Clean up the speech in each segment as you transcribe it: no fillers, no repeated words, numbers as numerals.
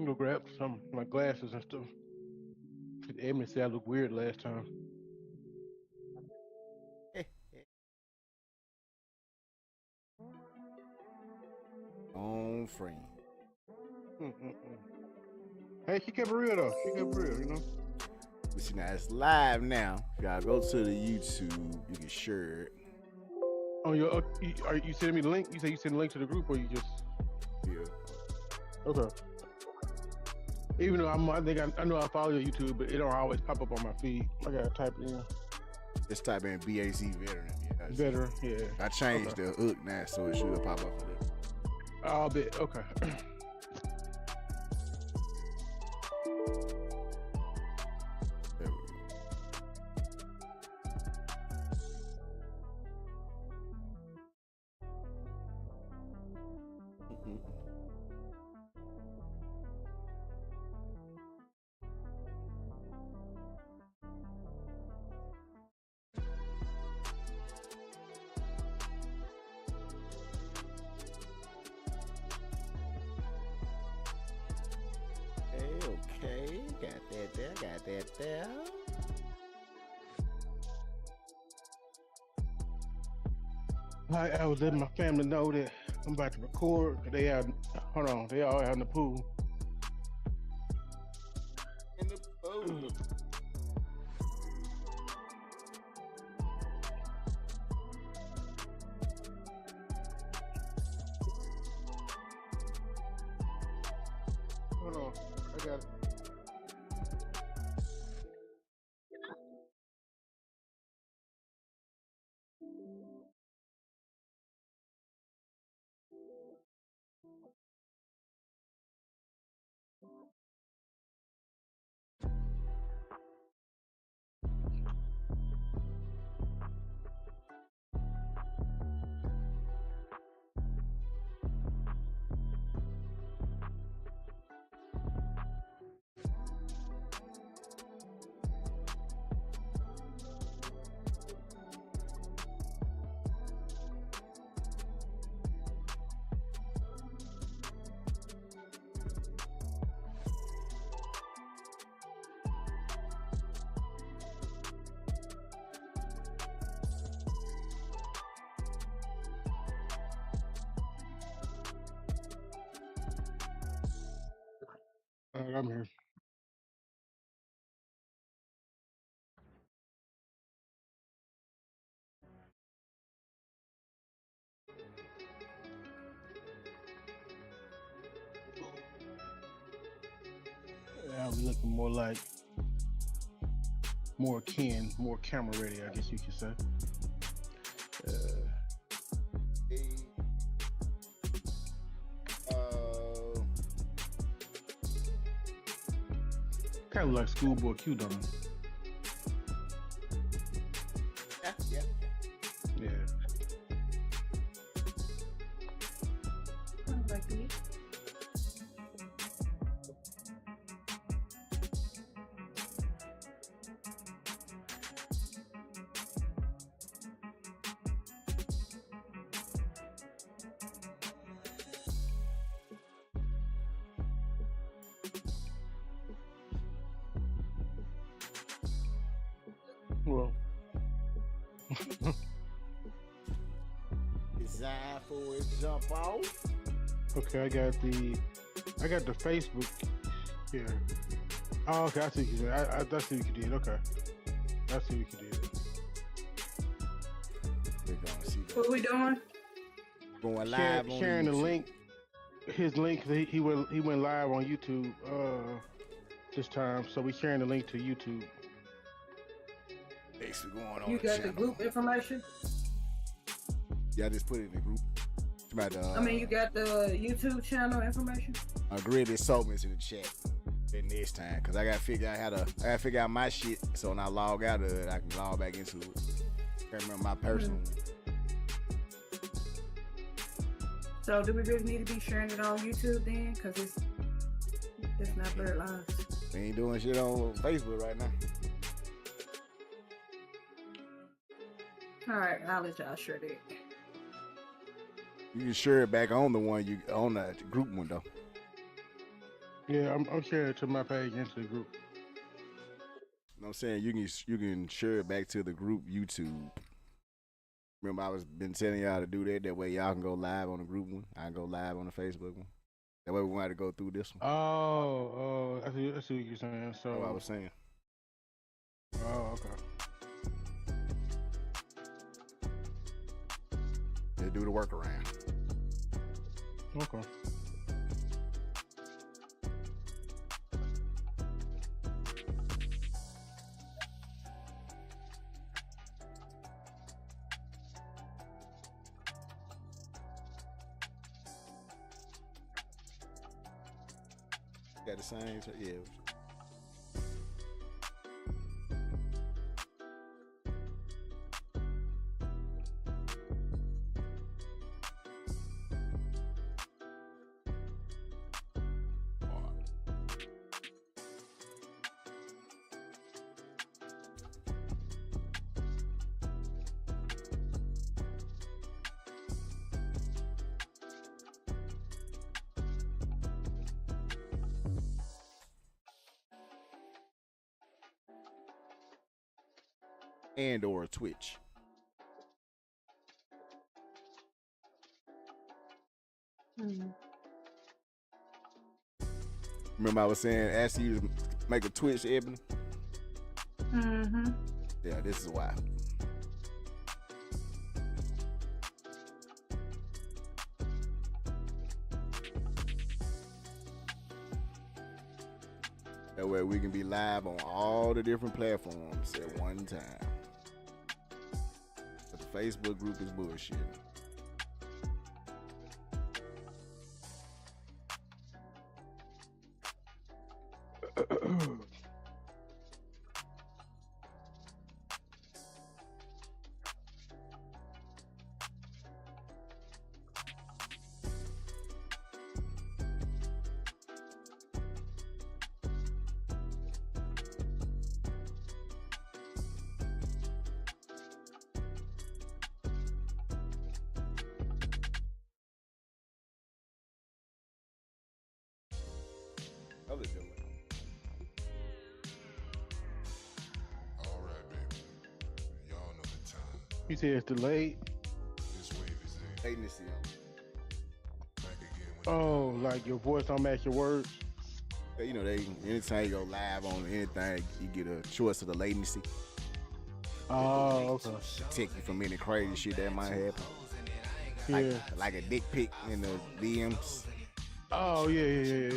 I'm gonna grab some my glasses and stuff. Emily said I looked weird last time. On frame. Mm-mm-mm. Hey, she kept it real though. She kept it real, you know. But see, now it's live now. If y'all go to the YouTube, you can share it. On your, are you sending me the link? You say you send the link to the group, or you just Yeah. okay? Even though I know I follow your YouTube, but it don't always pop up on my feed. I gotta type it in. Just type in BAC veteran. Yeah, Better, yeah. I changed Okay. the hook now, so it should pop up for that. I'll bet. Okay. There we go. Mm-mm. Okay, got that there, got that there. I was letting my family know that I'm about to record. They out. Hold on. They all out in the pool. In the Hold on. I got it. All right, I'm here. I'll be looking more like more more camera ready, I guess you could say. Kind of like Schoolboy Q, don't it? yeah. Yeah. Like me. Well, Design for it jump off. okay, I got the Facebook here. Oh, okay, I see what you did. I see what you did. Okay, I see what you did. We're gonna see that. What we doing? Going live on Sharing the YouTube. link. His link. He went live on YouTube this time, so we sharing the link to YouTube. Next, we're going on You the got channel. the group information? Yeah, I just put it in the group. It's about I mean, you got the YouTube channel information? Grid sold me to the chat. Then next time, cause I gotta figure out my shit. So when I log out of it, I can log back into it. I can't remember my personal. So do we really need to be sharing it on YouTube then? Cause it's not Blerd Live. We ain't doing shit on Facebook right now. All right, I'll let y'all share that. You can share it back on the one on the group one though. Yeah, I'm sharing it to my page into the group. You know what I'm saying? You can share it back to the group YouTube. Remember, I was been telling y'all to do that. That way, y'all can go live on the group one. I can go live on the Facebook one. That way, we wanted to go through this one. I see what you're saying. That's what I So, was saying. okay. They do the workaround. Okay. Got the same, yeah. And or Twitch. Remember I was saying, asking you to make a Twitch, Ebony? Mm-hmm. Yeah, this is why. That way we can be live on all the different platforms at one time. But the Facebook group is bullshit. Other than All right, baby. Y'all know the time. He said it's delayed. This wave is in. latency. Back again when Oh, like your voice don't match your words. You know, they anytime you go live on anything, you get a choice of the latency. Oh, okay. Protect you from any crazy shit that might happen. Yeah. Like a dick pic in the DMs. Oh, yeah.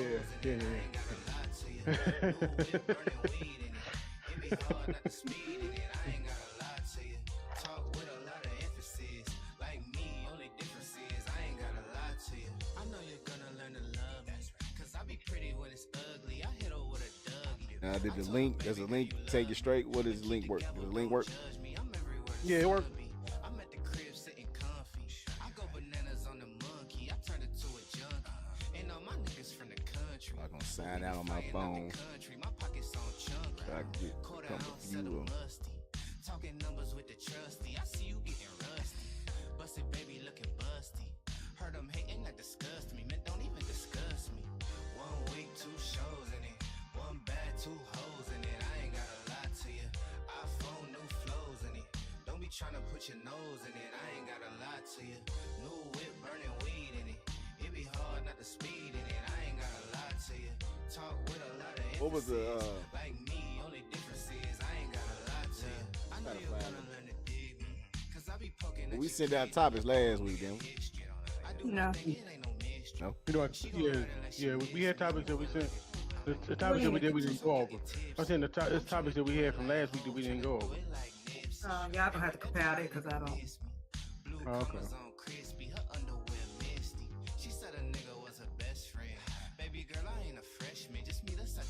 Now, did the link? Does the link take you straight? What does the link work? Does the link work? Yeah, it worked. I'm gonna sign out on my phone. So I can get come with you. Talking numbers with the trusty. I see you getting rusty. Busted baby looking busty. Heard them hating that disgust me. Man, don't even discuss me. 1 week, 2 shows in it. One bad, 2 hoes in it. I ain't gotta lie to you. iPhone, new flows in it. Don't be trying to put your nose in it. I ain't gotta lie to you. New whip, burning weed in it. It be hard not to speed in it. I ain't gotta lie to you. Talk with a lot of What was the like me, only difference is I ain't gotta lie to you. I know you're gonna learn to dig me. Cause I be poking we sent out topics last week, then? No. No. You know what? Yeah. We had topics that we sent. The topics that we did, we didn't go over. I'm saying the topics that we had from last week that we didn't go over. Y'all gonna have to compare that because I don't. Oh, okay.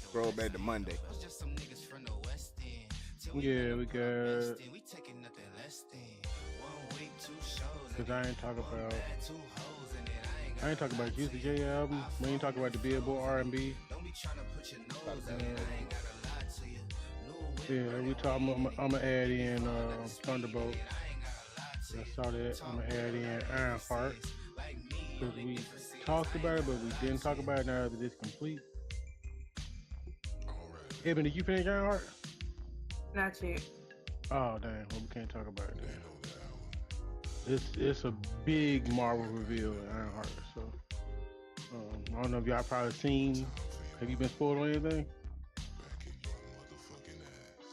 Scroll back to Monday. Yeah, we got. Cause I ain't talking about Juicy J album. We ain't talking about the Billboard R&B. Yeah, we talk. I'm gonna add in Thunderbolt. I saw that. I'm gonna add in Ironheart. Cause we talked about it, but we didn't talk about it. Now that it's complete, Eben, did you finish Ironheart? Not yet. Oh dang, well we can't talk about it They then. know that one. It's a big Marvel reveal in Ironheart, so I don't know if y'all probably seen. Time for Have your you been spoiled on anything? back in your motherfucking ass.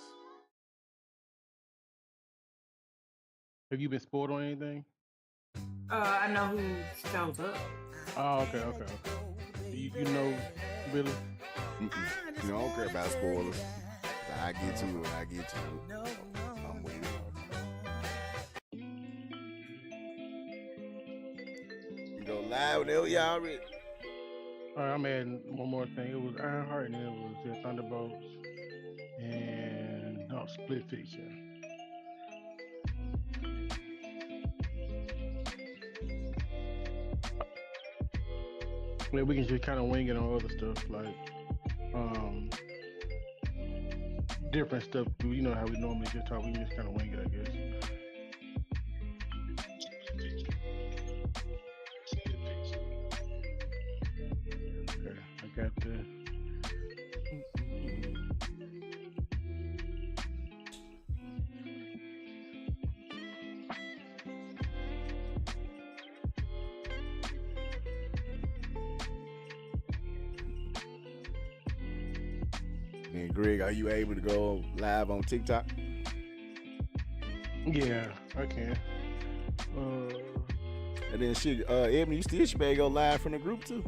Have you been spoiled on anything? I know who shows up. Oh, okay. You know, Billy? You know, I don't care about spoilers. I get to it when I get to it. I'm with it. You go live whenever y'all ready. All right, I'm adding one more thing. It was Ironheart, and then it was Thunderbolts, and Split Fiction. Yeah, we can just kind of wing it on other stuff, like different stuff. You know how we normally just talk. We can just kind of wing it, I guess. Okay, I got the. And Greg, are you able to go live on TikTok? Yeah, I can. And then shit, Ebony, you still should be able to go live from the group too.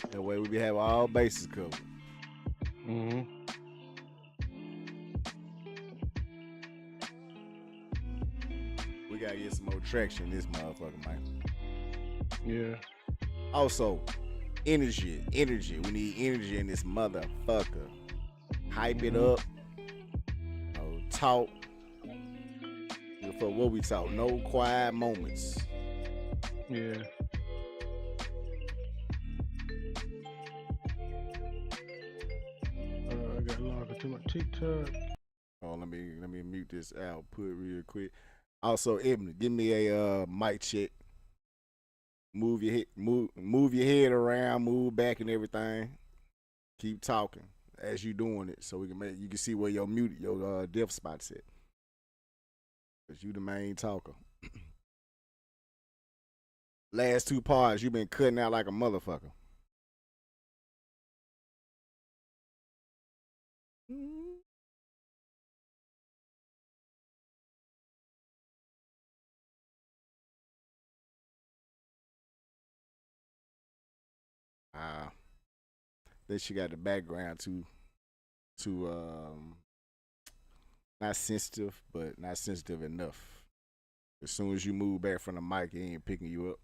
That way we be having all bases covered. Mm-hmm. We gotta get some more traction in this motherfucker, man. Yeah. Also, energy. We need energy in this motherfucker. Hype it up. Talk. For what we talk. No quiet moments. Yeah. I got logged into my TikTok. Oh, let me mute this output real quick. Also, Ebony, give me a mic check. Move your head around, move back and everything. Keep talking as you doing it, so you can see where your deaf spot's at. Cause you the main talker. Last two parts, you been cutting out like a motherfucker. Then she got the background too not sensitive, but not sensitive enough. As soon as you move back from the mic, it ain't picking you up.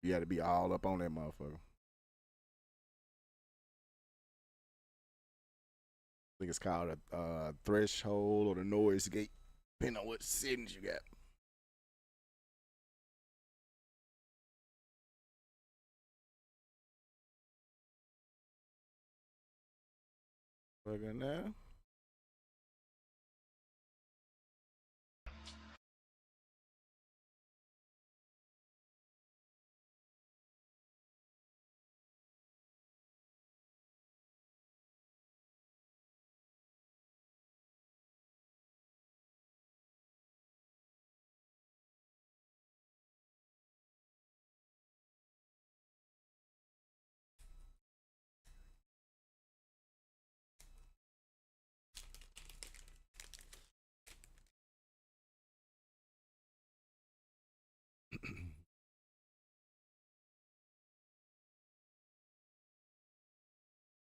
You got to be all up on that motherfucker. I think it's called a threshold or the noise gate, depending on what settings you got. Fucking now.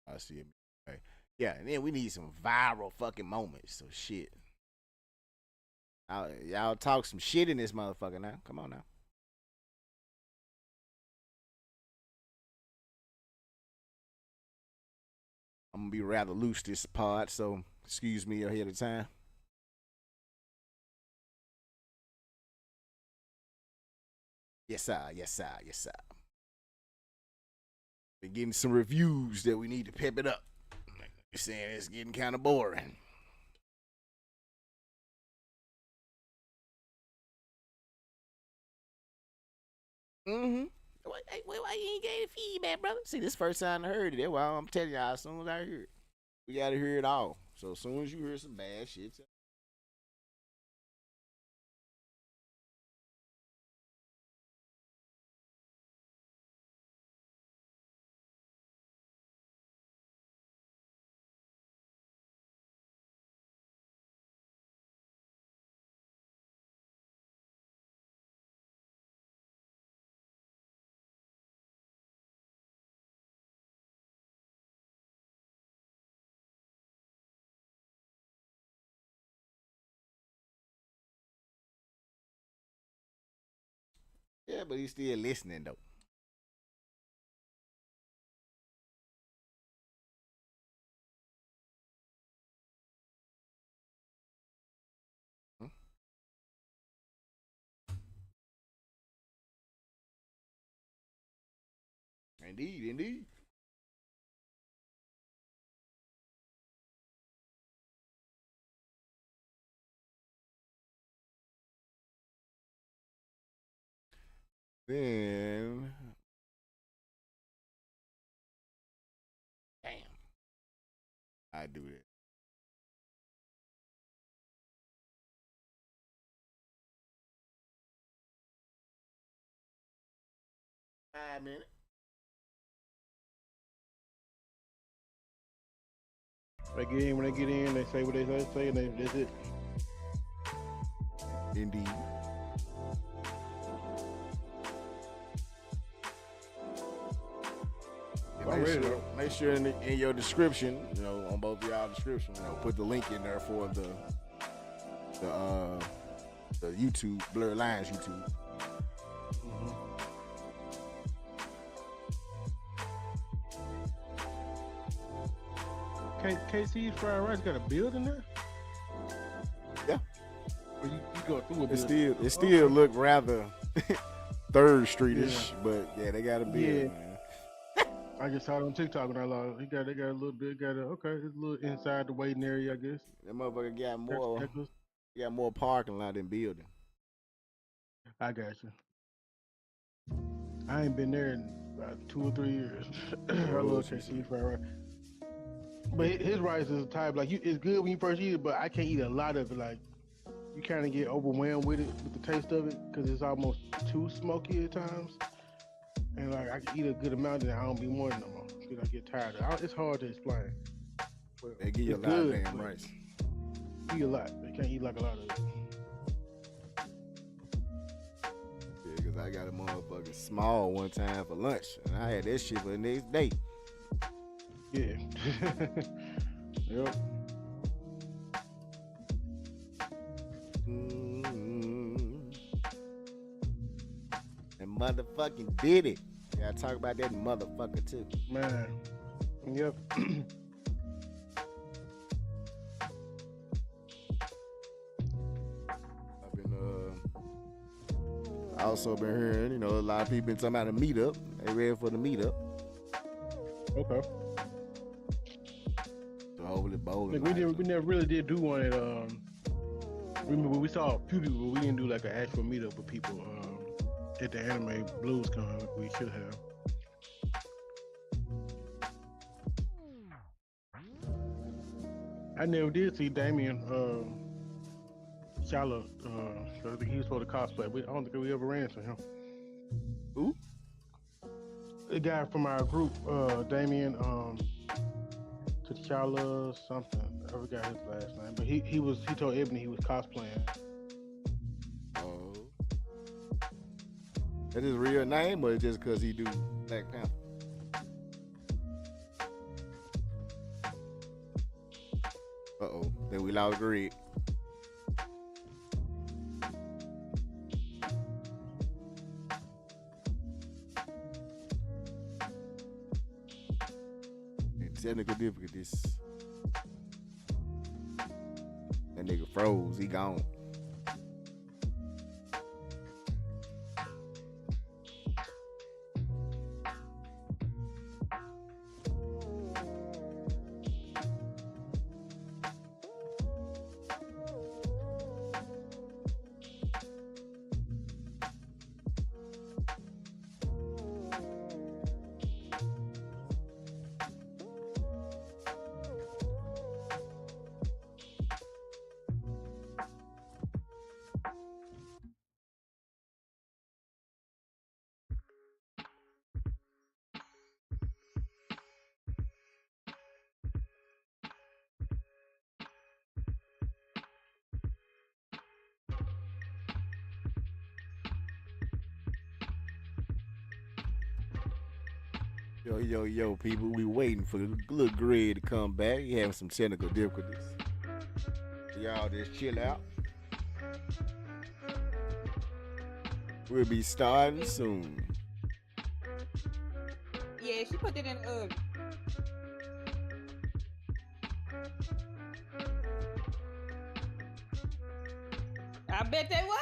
I see it. Okay. Yeah, and then we need some viral fucking moments. So shit. Y'all talk some shit in this motherfucker now. Come on now. I'm gonna be rather loose this pod, so excuse me ahead of time. Yes, sir. Been getting some reviews that we need to pep it up. You're saying it's getting kind of boring. Mm-hmm. Why you ain't getting feedback, brother? See, this first time I heard it. That's why I'm telling y'all as soon as I hear it. We gotta hear it all. So as soon as you hear some bad shit, yeah, but he's still listening though. Hmm? Indeed, indeed. Then, damn, I do that. 5 minutes. They get in when they get in. They say what they say, and that's it. Indeed. Make sure in your description, on both of y'all description, put the link in there for the YouTube Blerd Lines YouTube. KC's Fried Rice got a building there? Yeah. Or you go through a building? It still look rather Third Streetish, but yeah, they got a building, man. I just saw it on TikTok when I logged. They got a little bit. It's a little inside the waiting area, I guess. That motherfucker got more parking lot than building. I got you. I ain't been there in about 2 or 3 years. I love KC Fried Rice. But his rice is a type like it's good when you first eat it, but I can't eat a lot of it. Like you kind of get overwhelmed with it, with the taste of it, because it's almost too smoky at times. And like I can eat a good amount, and I don't be wanting no more because I get tired of it. It's hard to explain. But they give you a lot of damn rice. Eat a lot. They can't eat like a lot of it. Yeah, because I got a motherfucking small one time for lunch, and I had that shit for the next day. Yeah. Yep. And motherfucking did it. Yeah, I talk about that motherfucker too. Man. Yep. I also been hearing, a lot of people been talking about a meetup. They ready for the meetup. Okay. So hopefully bowling. Like we never really did do one at remember we saw a few people, but we didn't do like an actual meetup with people at the Anime Blues Con like we should have. I never did see Damien Shala. I think he was supposed to cosplay. I don't think we ever ran into him. Who? The guy from our group, Damien T'Challa something. I forgot his last name, but he told Ebony he was cosplaying. Oh. That his real name, or just because he do Black Panther? Uh-oh. Then we lost Greg. Technical difficulties. That nigga froze. He gone. Yo, people, we waiting for little Greg to come back. He having some technical difficulties. Y'all just chill out. We'll be starting soon. Yeah, she put it in the oven. I bet they was.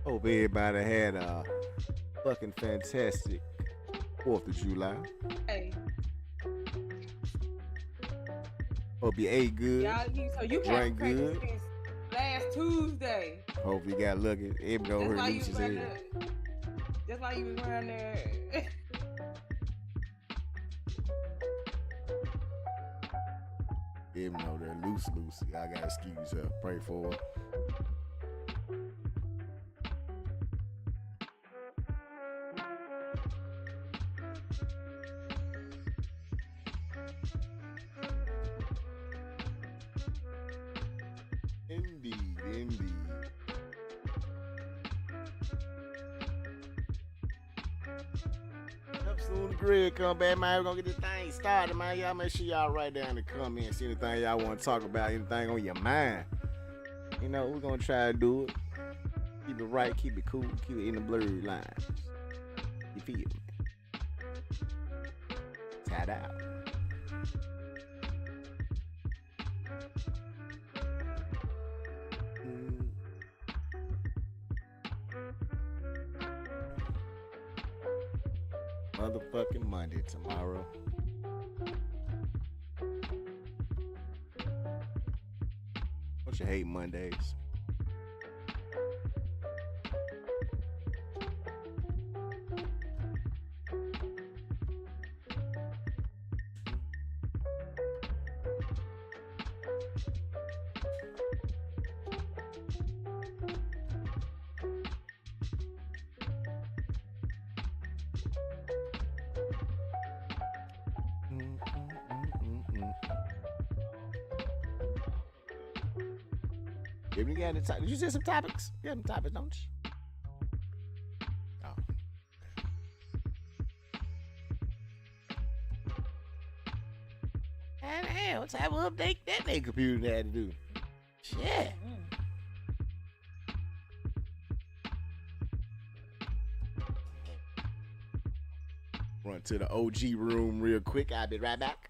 Hope everybody had a fucking fantastic 4th of July. Hey, Hope you ate good. y'all, so you Drank can't good. since last Tuesday. Hope you got lucky. It go That's hurt why you Lucy's was around head. there. That's why you was around there. Even though they're Lucy. I gotta excuse her. Pray for her. Indeed. Yep, soon Greg come back, man. We're gonna get this thing started, man. Y'all make sure y'all write down in the comments see anything y'all want to talk about, anything on your mind. You know, we're gonna try to do it. Keep it right, keep it cool, keep it in the blurred lines. You feel me? Tied out. Motherfucking Monday tomorrow. Don't you hate Mondays? Did you say some topics? You got some topics, don't you? Oh. And hell, what type of update that nigga computer had to do? Shit. Run to the OG room real quick. I'll be right back.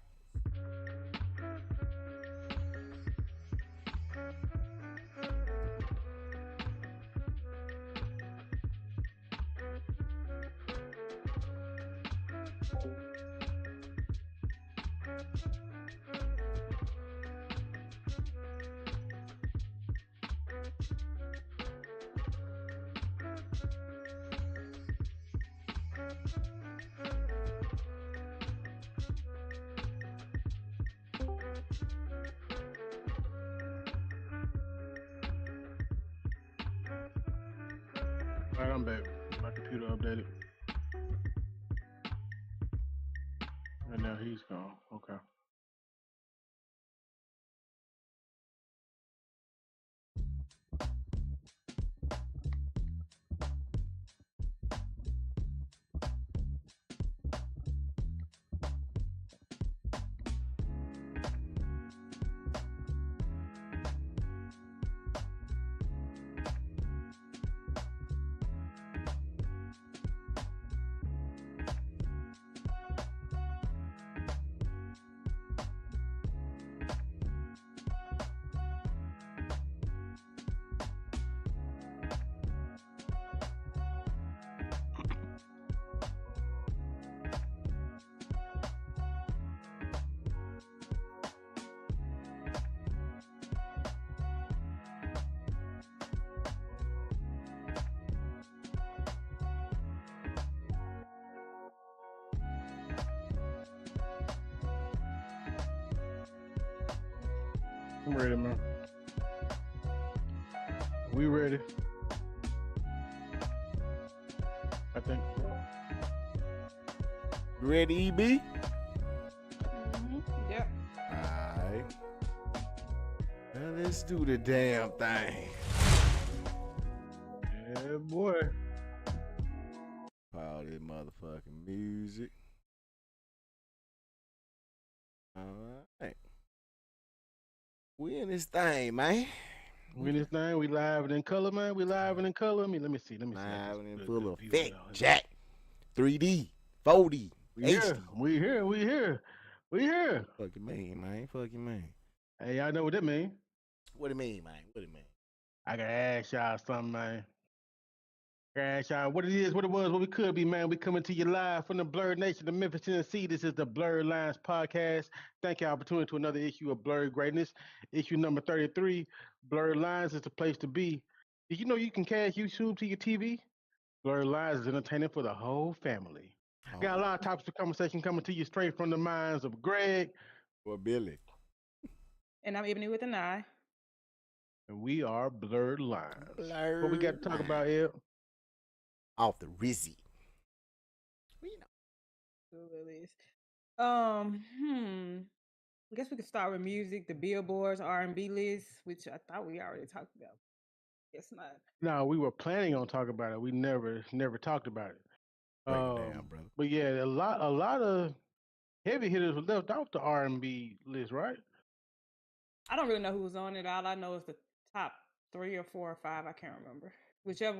All right, I'm back. My computer updated. And now he's gone. Okay. I'm ready, man. We ready. I think. Ready, EB? Yep. Alright. Well, let's do the damn thing. Yeah, boy. All this motherfucking music. Alright. We in this thing, man. We in this thing. We live and in color, man. We live and in color. Let me see. Live and in Good- full good view effect. now. Jack. 3D. 4D. We here. HD. We here. We here. We here. Fucking man. Fucking man. Hey, y'all know what that mean? What it mean, man? What it mean? I gotta ask y'all something, man. Gotta ask y'all what it is, what it was, what we could be, man. We coming to you live from the Blerd Nation of Memphis, Tennessee. This is the Blerd Lines podcast. Thank y'all for tuning to another issue of Blerd Greatness. Issue number 33. Blerd Lines is the place to be. Did you know you can cast YouTube to your TV? Blerd Lines is entertaining for the whole family. Got a lot of topics of conversation coming to you straight from the minds of Greg. Or Billy. And I'm Ebony with an eye. And we are Blerd Lines. Blerd What we got to talk about, Eb? Off the Rizzy. You know. Who it is. I guess we could start with music, the Billboard's R&B list, which I thought we already talked about. Guess not. No, we were planning on talking about it. We never talked about it. Break it down, brother. But yeah, a lot of heavy hitters were left off the R&B list, right? I don't really know who was on it. All I know is the top 3 or 4 or 5. I can't remember. Whichever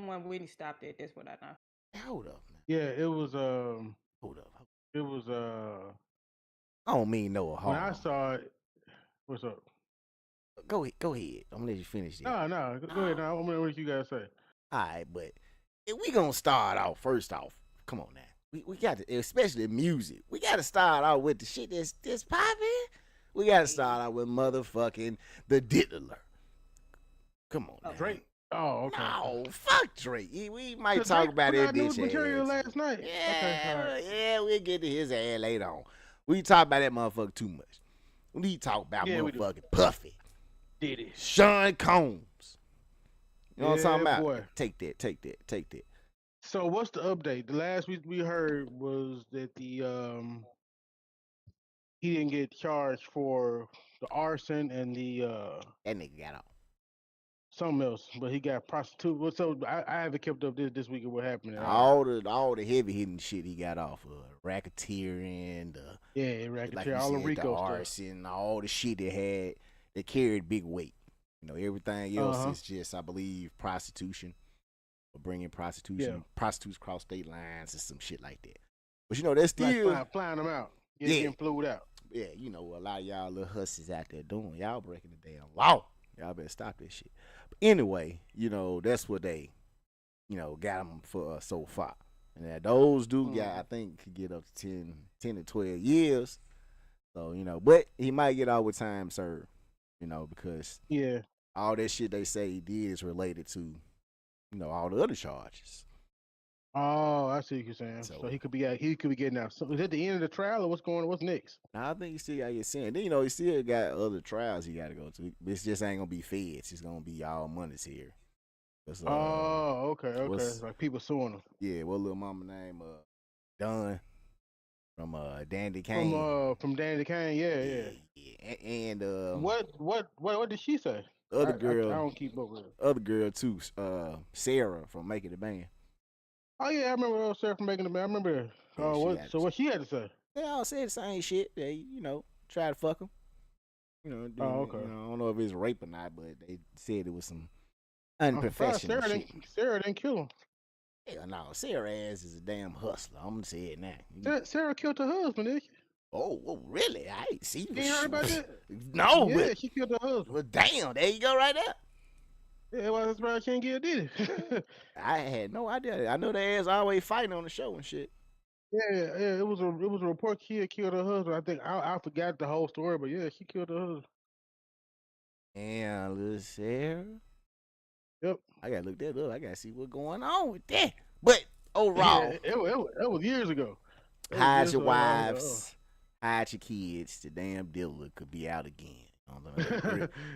one Whitney stopped at, that's what I know. Hold up, man. Yeah, it was Hold up. it was I don't mean no harm. when I saw it. What's up? Go ahead. I'm gonna let you finish this. No, go ahead. Now, I'm gonna what you guys say. All right, but if we gonna start off first off, come on now. We got to, especially music. We got to start out with the shit that's popping. We got to start out with motherfucking the Diddler. Come on, now. Drake. Oh, okay. No, fuck Drake. We might So talk Drake about put that out new bitch material ass. last night. Yeah, Okay, all right. yeah, we'll get to his ass later on. We talk about that motherfucker too much. We need to talk about Yeah, we do. motherfucking Puffy, Did it? Sean Combs. You know what I'm talking Yeah, about? boy. Take that. So what's the update? The last we heard was that he didn't get charged for the arson and the That nigga got off. something else, but he got prostitute. Well, so I haven't kept up this week of what happened. All the heavy hitting shit he got off of racketeering, Yeah, like racketeer, you all the said, Rico the stuff. arson, all the shit that carried big weight. You know, everything else is just, I believe, prostitution or bringing prostitution, prostitutes across state lines and some shit like that. But you know, that's still Like flying them out, getting flued out. yeah, you know, a lot of y'all little hussies out there doing. Y'all breaking the damn law. Y'all better stop this shit. But anyway, you know, that's what they, you know, got them for so far. And those do got, I think, could get up to 10 to 12 years. So, you know, but he might get out with time served, you know, because all that shit they say he did is related to, you know, all the other charges. Oh, I see what you're saying. So he could be getting out. So is that the end of the trial or what's going on? What's next? I think he still got to get sent. Then, you know, he still got other trials he got to go to. This just ain't going to be feds. It's going to be all monies here. Okay. Like people suing him. Yeah, what little mama name? Dunn from Dandy Kane. From Dandy Kane, yeah. And what did she say? Other girl. I don't keep up with it. Other girl too. Sarah from Making the Band. Oh yeah, I remember Sarah from Making the Band. I remember. What she had to say? They all said the same shit. They, you know, try to fuck him. You know, okay. You know, I don't know if it's rape or not, but they said it was some unprofessional shit. Sarah didn't kill him. Hell no, Sarah ass is a damn hustler. I'm gonna say it now. Sarah killed her husband, didn't she? Oh, really? I ain't seen You ain't heard about that? No, yeah, but she killed her husband. Well, damn, there you go, right there. Yeah, well, that's why she ain't get did it. I had no idea. I know their ass always fighting on the show and shit. Yeah. It was a report she had killed her husband. I think I forgot the whole story, but yeah, she killed her husband. And little Sarah. Yep. I gotta look that up. I gotta see what's going on with that. But overall, it was years ago. Hide your wives, hide your kids. The damn dealer could be out again.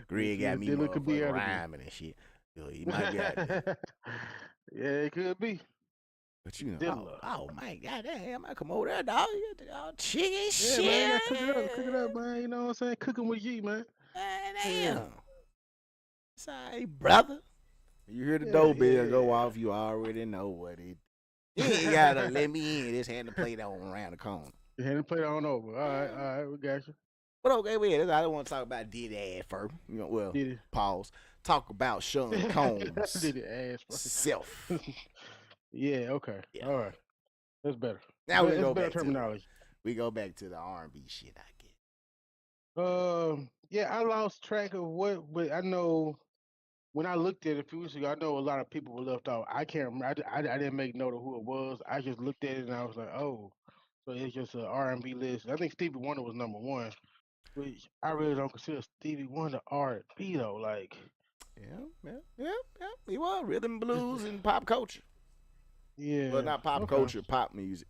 Greg got me Dilla could be motherfucking out of rhyming and shit. Yo, he might be out there. there. Yeah, it could be. But you know, Dilla. oh my goddamn, I come over there, dog. You get all chicken Yeah, shit. man, you gotta cook it up, man. You know what I'm saying? Cooking with G, man. Damn. Yeah. Sorry, brother. You hear the Yeah, doorbell go yeah. off, you already know what it. You ain't gotta let me in. Just hand the plate on around the corner. You had to play it on over. All right, we got you. But okay, wait. I don't want to talk about Diddy ass first. You know, well, Did it. pause. Talk about Sean Combs Did it ass, bro. self. Yeah, okay. Yeah. All right. That's better. Now we That's go better back to terminology. we go back to the R&B shit. I get. Yeah, I lost track of what, but I know when I looked at it a few weeks ago, I know a lot of people were left out. I can't remember. I didn't make note of who it was. I just looked at it and I was like, oh, so it's just an R&B list. I think Stevie Wonder was number one, which I really don't consider Stevie Wonder R&B though. Like, Yeah. He was rhythm, blues, and pop culture. yeah, Well, not pop okay. culture, pop music.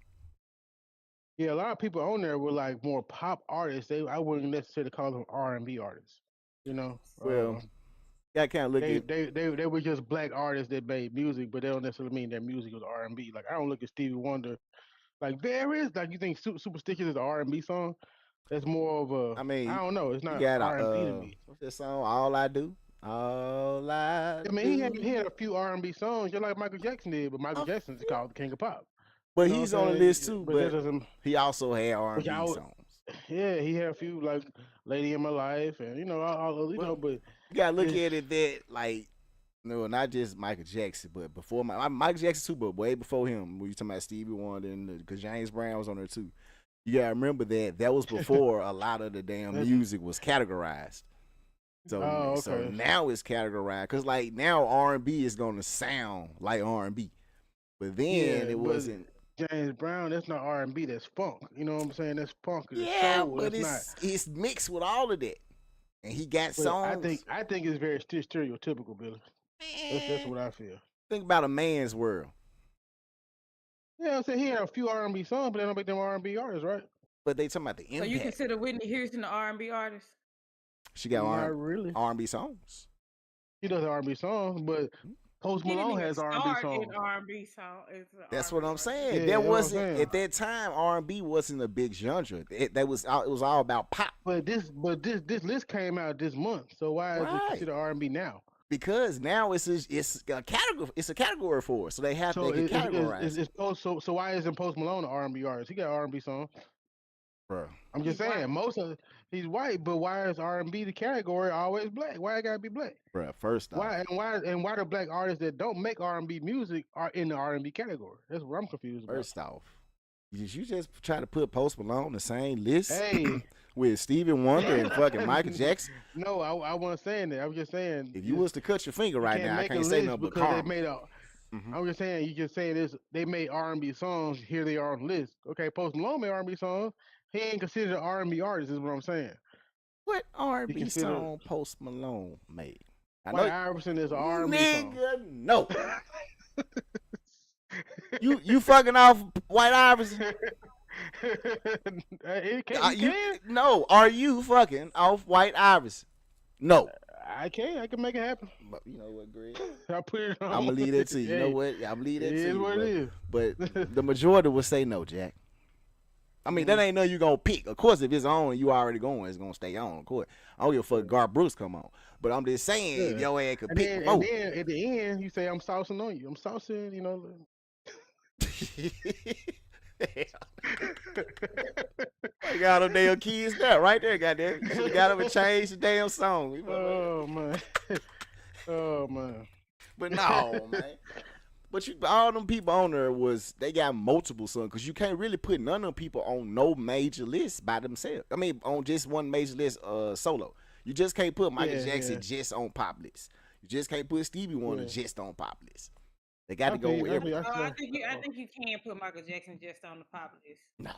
Yeah, a lot of people on there were like more pop artists. I wouldn't necessarily call them R&B artists. You know, Well, yeah, I kind of look they, at. they were just black artists that made music, but they don't necessarily mean their music was R&B. Like I don't look at Stevie Wonder like there is like you think Superstitious is an R&B song. That's more of a I mean, I don't know. It's you not got R&B to me. what's that song? All I do, all I I mean, do. he had a few R&B songs just like Michael Jackson did, but Michael A Jackson's few. called the King of Pop. But You know he's what I'm on the saying? list too. But that But doesn't. he also had Which R&B songs. yeah, he had a few like "Lady in My Life" and all you But know, but you gotta look it's, at it that like no, not just Michael Jackson, but before Michael Jackson too, but way before him. When you talking about Stevie Wonder and because James Brown was on there too. You gotta remember that was before a lot of the damn music was categorized. So okay. so now it's categorized because like now R&B is gonna sound like R&B, but then it wasn't. James Brown, that's not R&B, that's funk. You know what I'm saying? That's funk. It's Yeah, soul. but That's it's mixed with all of that, and he got not. But songs. I think it's very stereotypical, Billy. That's what I feel. Think about a man's world. Yeah, I'm saying he had a few R&B songs, but they don't make them R&B artists, right? But they talking about the So you impact. consider Whitney Houston an R&B artist? She got Not really. R&B songs. He does R&B songs, but Post He didn't Malone even has R&B start songs. in R&B song. That's what I'm saying. Yeah, There that's what I'm wasn't saying. at that time it wasn't a big genre. It was all about pop. But this list came out this month, so why is it Right. considered R&B now? Because now it's a category for it, so they have to get categorized. So why isn't Post Malone an R&B artist? He got R&B songs. Bro, I'm just saying, most of he's white, but why is R&B the category always black? Why it gotta be black? bro. First off, Why the black artists that don't make R&B music are in the R&B category? That's what I'm confused about. First off, you just try to put Post Malone on the same list Hey, with Stevie Wonder and fucking Michael Jackson. no, I wasn't saying that. I was just saying If you was to cut your finger right now, I can't say nothing but because they karma. made a. I'm just saying you just saying this. They made R&B songs. Here they are on the list. Okay, Post Malone made R&B songs. He ain't considered an R&B artist. Is what I'm saying. What R&B considered- song Post Malone made? I White Iverson is an R&B song. Nigga, no. you fucking off White Iverson? It can. No, are you fucking off White Iverson? No. I can make it happen. But you know what, Greg? I put it on. I'm gonna leave that to you. You know Hey, what? I'm gonna leave that it to is you. what it is. But the majority will say no, Jack. I mean, that ain't nothing you gonna pick. Of course, if it's on, you already going. It's gonna stay on. Of course, I don't give a fuck. Garth Brooks come on, but I'm just saying, if your ass could pick and both. then at the end, you say I'm saucing on you. I'm saucing, you know. I got them damn kids there, right there, goddamn. You should have got them and changed the damn song. Oh man, oh man. But no, man. But all them people on there they got multiple songs because you can't really put none of them people on no major list by themselves. I mean, on just one major list solo. You just can't put Michael Jackson just on pop list. You just can't put Stevie Wonder just on pop list. They got to go with everything. I think you can put Michael Jackson just on the pop list. No.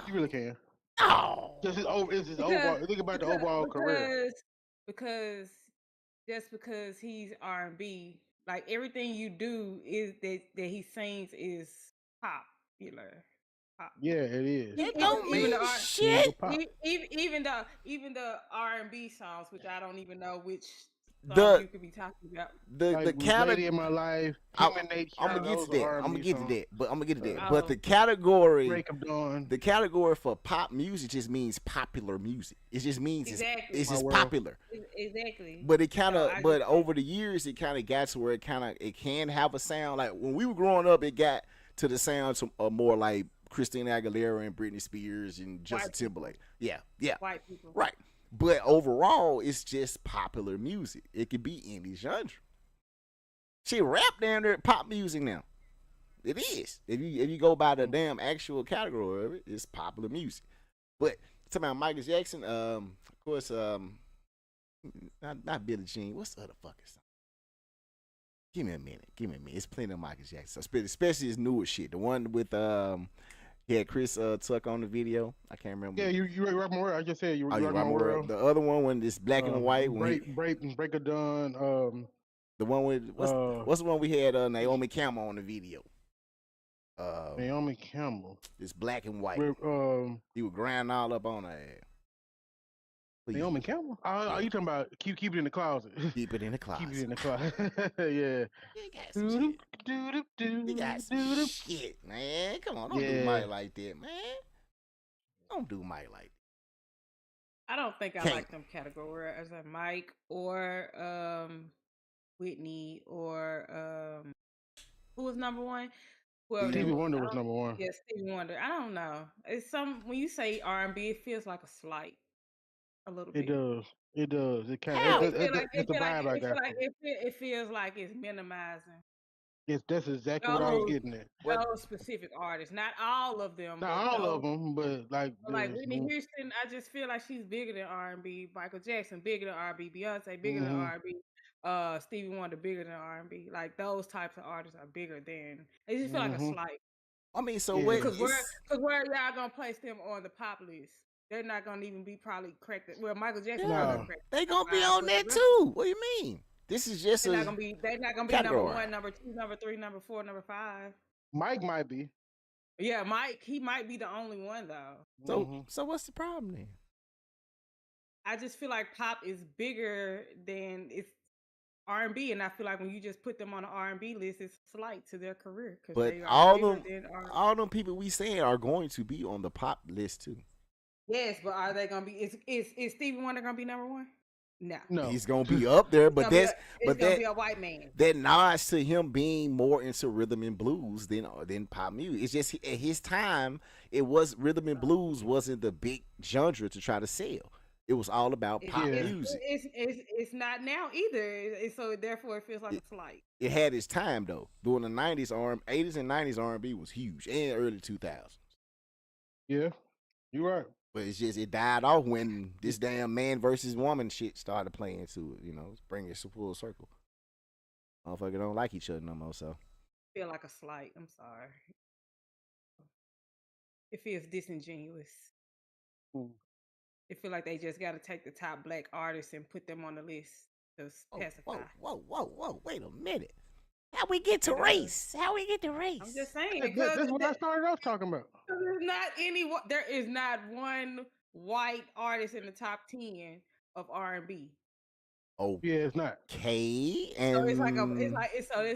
You really can. No. Just his overall. Think about the overall career. Because just because he's R&B, like everything you do is that he sings is popular. pop. Yeah, it is. It don't mean the R, shit. Pop. even the R&B songs, which I don't even know which songs The you could be talking about. the Like Lady category. in My Life, I'm Human Nature. gonna get to those that. are I'm gonna R&B get to songs. that. But I'm gonna get to that. Oh. But the category, Break of Dawn. the category for pop music just means popular music. It just means Exactly. it's My just world. popular. Exactly. But it kind of, So I but just- over the years, it kind of got to where it can have a sound. Like when we were growing up, it got to the sound to more like Christina Aguilera and Britney Spears and Justin Timberlake. Yeah, White people. right. But overall, it's just popular music. It could be any genre. She rap down there pop music now. It is. If you go by the damn actual category of it, it's popular music. But talking about Michael Jackson, of course, not Billie Jean. What's the other fucking song? Give me a minute. It's plenty of Michael Jackson, especially his newer shit. The one with he had Chris Tuck on the video. I can't remember. Yeah, you rock my world. I just said you Oh, rock my world. The other one when it's black and white. When Break of Dawn. the one with what's the one we had Naomi Campbell on the video? Naomi Campbell. It's black and white. With, He was grinding all up on her ass. Please. Naomi Campbell? Oh, you talking about keep it in the closet. Keep it in the closet. Keep it in the closet. Yeah. He got some shit. He got some shit, man. Come on, don't do Mike like that, man. Don't do Mike like that. I don't think I Can't. like them category as a Mike or Whitney or who was number one? Whoever Stevie they was. Wonder I was don't- number one. Yeah, Stevie Wonder. I don't know. It's when you say R&B, it feels like a slight, a little It bit. does. It does. It kind How? of. It's the vibe I got. It feels like it's minimizing That's exactly what I was getting at. those specific artists. Not all of them. Not all of them, but like. Like Whitney Houston, I just feel like she's bigger than R&B. Michael Jackson, bigger than R&B. Beyonce, bigger than R&B. Stevie Wonder, bigger than R&B. Like those types of artists are bigger than. They just feel like a slight. I mean, so Yeah. what? Because where y'all gonna place them on the pop list? They're not gonna even be probably cracked. Well, Michael Jackson No. not gonna crack. They gonna be Five, on but that the rest- too. What do you mean? This is just They're a not gonna be number category. 1, number 2, number 3, number 4, number 5. Mike might be. Yeah, Mike. He might be the only one though. So what's the problem then? I just feel like pop is bigger than it's R&B, and I feel like when you just put them on an R&B list, it's slight to their career. But they are all bigger them, than R&B. all them people we saying are going to be on the pop list too. Yes, but are they gonna be? Is Stevie Wonder gonna be number one? No. No. He's gonna be up there, but It's but gonna be a white man. that nods to him being more into rhythm and blues than pop music. It's just at his time, rhythm and blues wasn't the big genre to try to sell. It was all about pop music. It's not now either. So therefore, it feels like it's light. It had its time though. During the 90s, 80s and 90s R&B was huge, and early 2000s. Yeah, you're right. But it's just it died off when this damn man versus woman shit started playing into it. You know, bring it full circle. Motherfucker don't like each other no more. So Feel like a slight. I'm sorry. It feels disingenuous. It feel like they just got to take the top black artists and put them on the list to pacify. Whoa! Wait a minute. How we get to race? I'm just saying. That's what I started off talking about. There is not one white artist in the top 10 of R&B. Oh, Yeah, it's not. okay. And So let's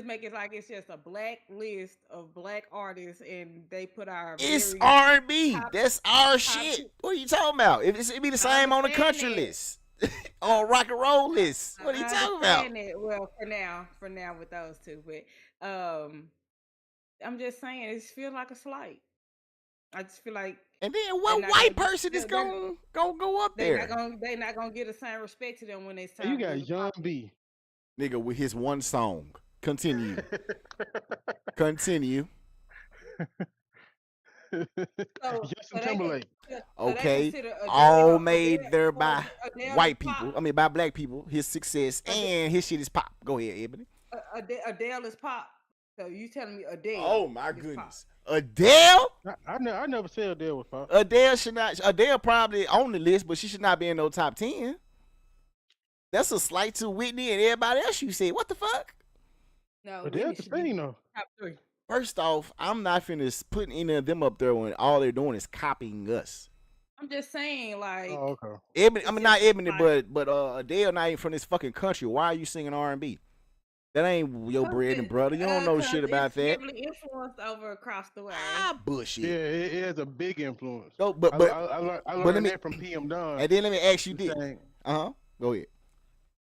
make it like it's just a black list of black artists, and they put our. it's very R&B. top- That's our top shit. two. What are you talking about? It be the same on the understand country that. list, on rock and roll list. What are you I talking about? understand it. Well, for now with those two, but I'm just saying it feels like a slight. I just feel like And then they're what not white gonna- person is they're- gonna go up there? they're not gonna get the same respect to them when they You start. got Young B. Nigga with his one song. Continue. Continue. Justin Timberlake. Okay. All made there by white people. I mean by black people. His success and his shit is pop. Go ahead, Ebony. Adele is pop. So you telling me Adele? Oh my is pop. goodness. Adele? I never said Adele was pop. Adele probably on the list, but she should not be in no top 10. That's a slight to Whitney and everybody else you said. What the fuck? No, Adele Whitney can should be sing though. top 3. First off, I'm not finna putting any of them up there when all they're doing is copying us. I'm just saying, like, Oh, okay. Ebony, I it's mean not just Ebony, like, but Adele not even from this fucking country. Why are you singing R&B? That ain't your bread and butter. You don't know 'cause shit about it's that. heavily influenced over across the way. Ah, Yeah, bullshit. it has a big influence. No, I but let learned me, that from PM Dunn. and then let me ask you this. Saying, Go ahead.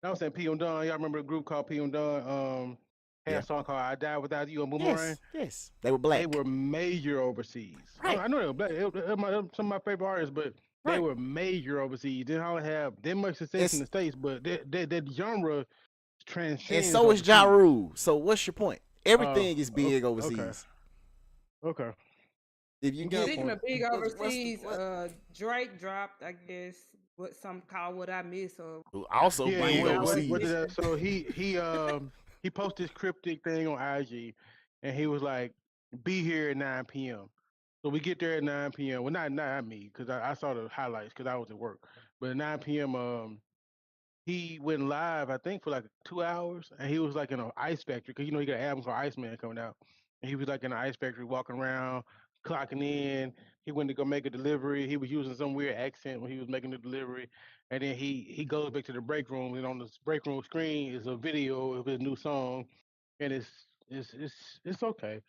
I was saying PM Dunn. Y'all remember a group called PM Dunn? Had Yeah. a song called "I Die Without You" on Boomerang. Yes. They were black. They were major overseas. Right. I know they were black. Some of my favorite artists, but they Right. were major overseas. They don't have that much success in the States, but that genre transcends. And so is overseas. Ja Rule. So what's your point? Everything is big Okay. overseas. Okay. If you You got get a Speaking of big what's the- overseas, what- Drake dropped, I guess, what some call What I Miss, or also Yeah, big what- overseas. what did that- so he posted this cryptic thing on IG, and he was like, "Be here at 9 p.m." So we get there at 9 p.m. Well, not me, because I saw the highlights because I was at work. But at 9 p.m., he went live, I think, for like 2 hours, and he was like in an ice factory because he got an album called Iceman coming out, and he was like in an ice factory walking around, clocking in. He went to go make a delivery. He was using some weird accent when he was making the delivery, and then he goes back to the break room, and on the break room screen is a video of his new song, and it's okay.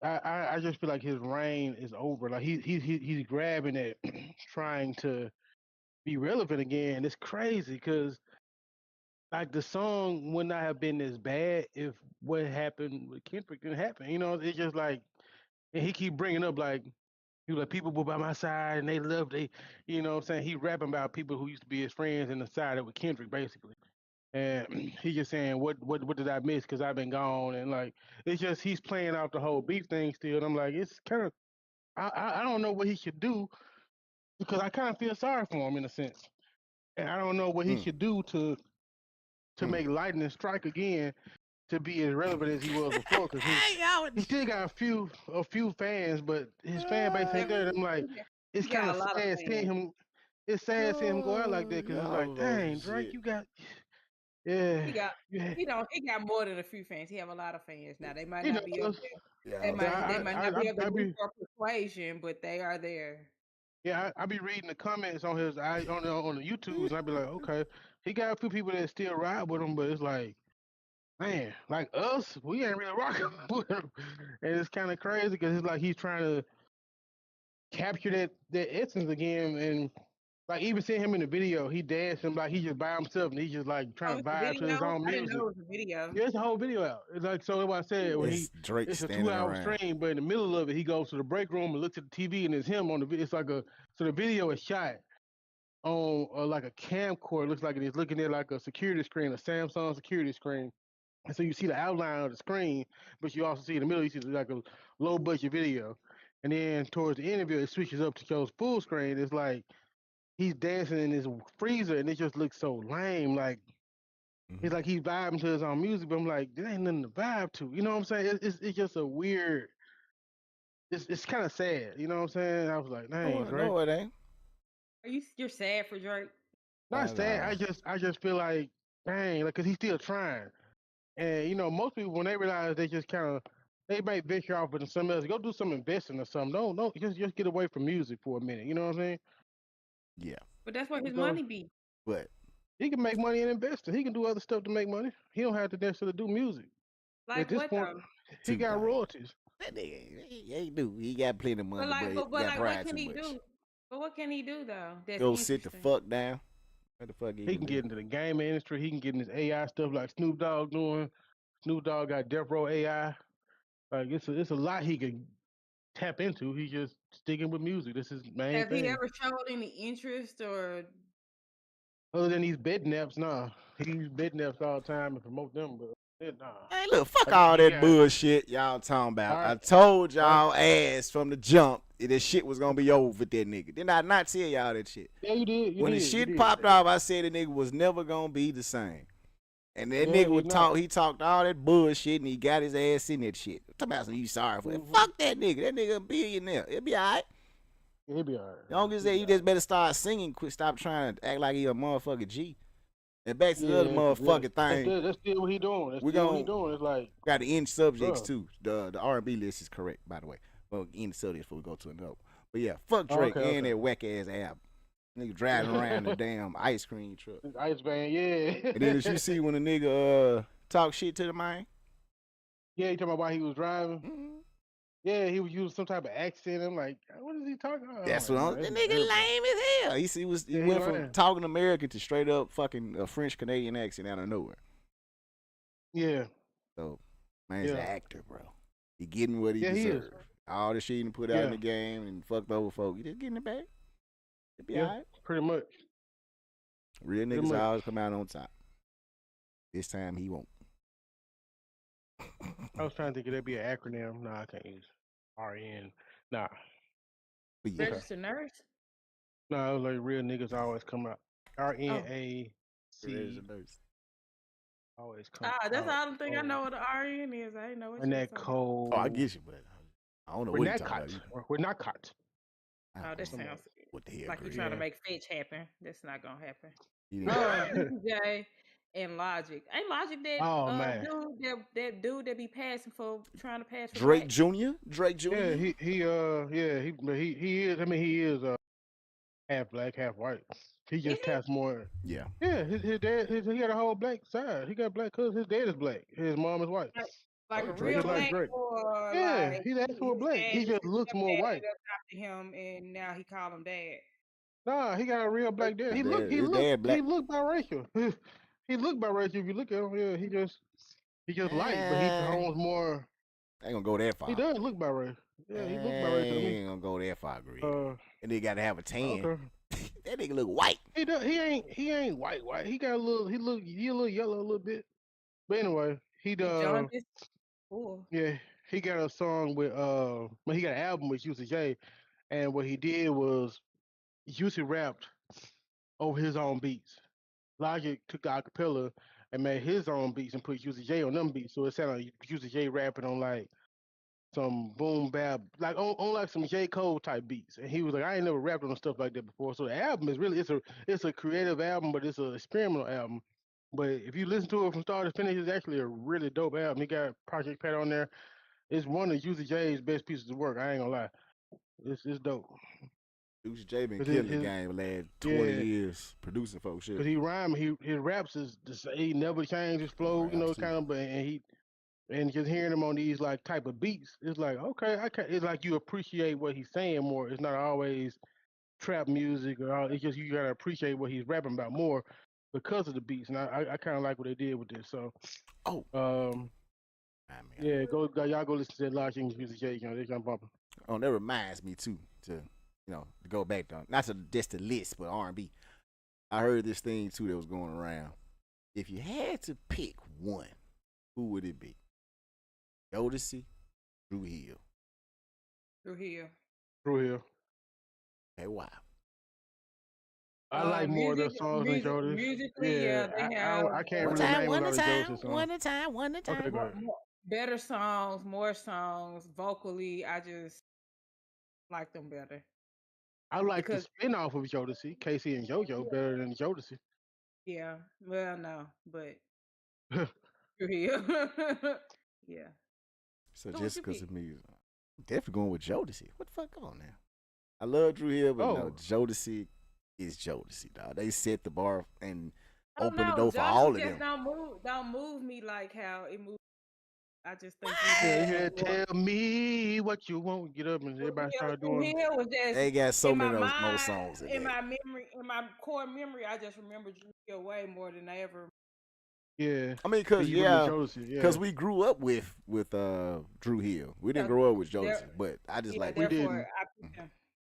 I just feel like his reign is over. Like he's grabbing it, trying to be relevant again. It's crazy because like the song would not have been as bad if what happened with Kendrick didn't happen. It's just like, and he keep bringing up like he was like people were by my side and they loved they, what I'm saying, he rapping about people who used to be his friends and the side with Kendrick basically. And he just saying what did I miss because I've been gone, and like it's just he's playing out the whole beef thing still. And I'm like it's kind of I don't know what he should do because I kind of feel sorry for him in a sense, and I don't know what he should do to make lightning strike again to be as relevant as he was before because he still got a few fans, but his fan base ain't there. And I'm like, it's he got kind a of lot of sad seeing fans. him. It's sad seeing him go out like that because it's like, dang, Drake, you got, yeah, He got more than a few fans. He have a lot of fans now. They might you not be up know, there. They might not be of the I group be or persuasion, but they are there. yeah, I be reading the comments on his on the YouTubes, and I be like, okay, he got a few people that still ride with him, but it's like, man, like us, we ain't really rocking with him, and it's kind of crazy because it's like he's trying to capture that essence again, and like even seeing him in the video, he dancing like he just by himself, and he's just like Oh, trying to it's a vibe to his video? own I didn't music. know it was a video. Yeah, it's a whole video out. It's like so what I said when It's Drake it's a standing 2 hour around. stream, but in the middle of it, he goes to the break room and looks at the TV, and it's him on the video. It's like so the video is shot on like a camcorder. It looks like it is looking at like a security screen, a Samsung security screen. And so you see the outline of the screen, but you also see in the middle, you see like a low budget video. And then towards the end of it, it switches up to shows full screen. It's like he's dancing in his freezer, and it just looks so lame. Like it's like he's vibing to his own music, but I'm like, there ain't nothing to vibe to. You know what I'm saying? It's just a weird. It's kind of sad. You know what I'm saying? I was like, dang, Drake. No, it ain't. You're sad for Drake? Not sad. I just feel like, dang, like, cause he's still trying. And most people when they realize they just kind of they might venture off into something else. Go do some investing or something. No, just get away from music for a minute. You know what I'm saying? Yeah. But that's where his So money be. But he can make money in investing. He can do other stuff to make money. He don't have to necessarily do music. At Like this what point, though? he Two got things. royalties. that nigga, he ain't do. He got plenty of money, But but he got like, what pride can too he much. do? But what can he do though? That's Go sit the interesting. fuck down. What the fuck He can do? get into the gaming industry. He can get into AI stuff like Snoop Dogg doing. Snoop Dogg got Death Row AI. Like it's a lot he could tap into. He's just sticking with music. This is his main Have he thing. ever showed any interest or? Other than these bed naps, nah. He use bed naps all the time and promote them, but nah. Hey, look, fuck Like, all that yeah. bullshit y'all talking about. All I right. told y'all ass from the jump that this shit was gonna be over with that nigga. Didn't I not tell y'all that shit? Yeah, you did. When the shit popped off, I said the nigga was never gonna be the same. And that Yeah, nigga would he talk. not. He talked all that bullshit, and he got his ass in that shit. Talk about some you sorry for it. Fuck that nigga. That nigga a billionaire. It'll be alright. He'll be all right. Don't just say you just better start singing. Quit. Stop trying to act like he a motherfucking G. And back to the other motherfucking thing. That's still what he doing. That's We still what he gon- doing. It's like, Got to end subjects bruh. too. The R&B list is correct, by the way. Well, end subjects before we go to another. But yeah, fuck Drake and that whack ass album. Nigga driving around the damn ice cream truck. Ice van, yeah. And then as you see when a nigga talk shit to the man. Yeah, you talking about why he was driving? Mm-hmm. Yeah, he was using some type of accent. I'm like, what is he talking about? That's what I'm. The nigga lame as hell. He went from talking American to straight up fucking French Canadian accent out of nowhere. Yeah. So man's an actor, bro. He getting what he deserves. All the shit he put out in the game and fucked over folk. He just getting it back. It'll be all right. Pretty much. Real niggas always come out on top. This time he won't. I was trying to think, could that be an acronym? No, I can't use RN. Nah. Registered nurse? No, it was like real niggas always come out. RNAC. Always come out. That's all the thing I know what the RN is. I didn't know what and that code. Oh, I get you, but I don't know what you're talking about. We're not caught. Oh, that sounds what the hell, like you're trying to make fetch happen. That's not gonna happen. DJ and Logic. Ain't Logic that dude that be passing for trying to pass for Drake Jr.? Drake Jr.? Yeah, he is. I mean, he is half black, half white. He just casts more. Yeah. Yeah, his dad, he got a whole black side. He got black cousins. His dad is black. His mom is white. Like a real black, Drake. Or yeah, like he's actual black. He just looks more white. Adopted him, and now he call him dad. Nah, he got a real black dad. He look biracial. He look biracial if you look at him. Yeah, he just light, but he owns more. I ain't gonna go that far. He does look biracial. Yeah, he look biracial to me. He ain't gonna go that far, Greg. And they gotta have a tan. Okay. That nigga look white. He does. He ain't white. He got a little. He a little yellow a little bit. But anyway, he does. Yeah, he got a song with he got an album with Juicy J, and what he did was Juicy rapped over his own beats. Logic took the acapella and made his own beats and put Juicy J on them beats, so it sounded like Juicy J rapping on like some boom bap, like on like some J. Cole type beats. And he was like, I ain't never rapped on stuff like that before. So the album is really it's a creative album, but it's an experimental album. But if you listen to it from start to finish, it's actually a really dope album. He got Project Pat on there. It's one of Juicy J's best pieces of work. I ain't gonna lie. It's dope. Juicy J been killing the game the last 20 years producing folks shit. But he rhyme, his raps is he never changed his flow, you know, kind of. But and just hearing him on these like type of beats, it's like okay, it's like you appreciate what he's saying more. It's not always trap music or all. It's just you gotta appreciate what he's rapping about more because of the beats. And I kind of like what they did with this. So yeah, y'all go listen to that Logic and Juicy J. You know, they're gonna bump. Oh, that reminds me too to go back to not to just the list, but R&B. I heard this thing too that was going around. If you had to pick one, who would it be? Jodeci, Dru Hill. Dru Hill. Hey, wow. I like more of their songs than Jodeci. Musically, yeah, they have. I can't really name a lot of Jodeci songs. One at a time. Okay, better songs, more songs. Vocally, I just like them better. I like the spin-off of Jodeci, Casey and JoJo, better than Jodeci. Yeah, well, no, but Dru Hill. Yeah. So just because of me, I'm definitely going with Jodeci. What the fuck on now? I love Dru Hill, but no, Jodeci is Jodeci, dog. They set the bar and opened the door for all of them. Don't move me like how it moves. I just think tell me what you want. Get up and everybody start doing. They got so many of those more songs in my memory, in my core memory. I just remember Dru Hill way more than I ever. Yeah, I mean, because we grew up with Dru Hill. We didn't grow up with Jodeci, but I just like we didn't.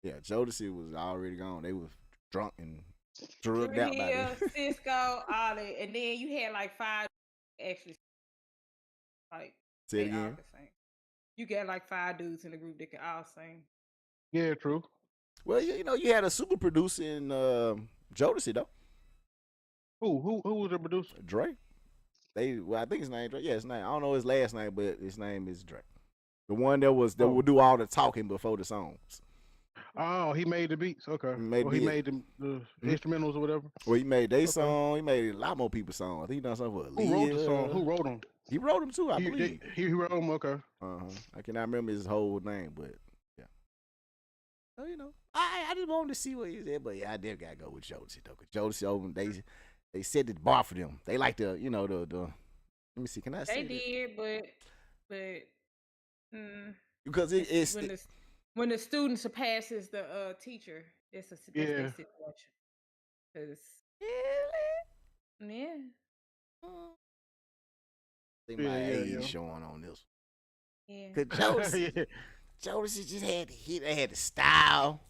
Yeah, Jodeci was already gone. They was drunk and drugged out by then. Cisco, all that, and then you had like 5 actually. Like say it again. You got like 5 dudes in the group that can all sing. Yeah, true. Well, you had a super producer in Jodeci though. Who was the producer? Drake. I think his name Drake. Yeah, his name. I don't know his last name, but his name is Drake. The one that would do all the talking before the songs. Oh, he made the beats. Okay. He made Or he the- made the Mhm. instrumentals or whatever. Well, he made they Okay. song. He made a lot more people's songs. I think he done something for Who wrote the song? Aaliyah. Who wrote them? He wrote them too, I He, believe. he wrote them. Okay. I cannot remember his whole name, but yeah. So I just wanted to see what he said, but yeah, I did gotta go with Jodeci though, cause Jodeci over they set the bar for them. They like the the. Let me see. Can I say They did, but because it's when the student surpasses the teacher, that's Yeah. their situation. Cause yeah, see my age showing on this. yeah. Cause Jodeci just had the hit. They had the style.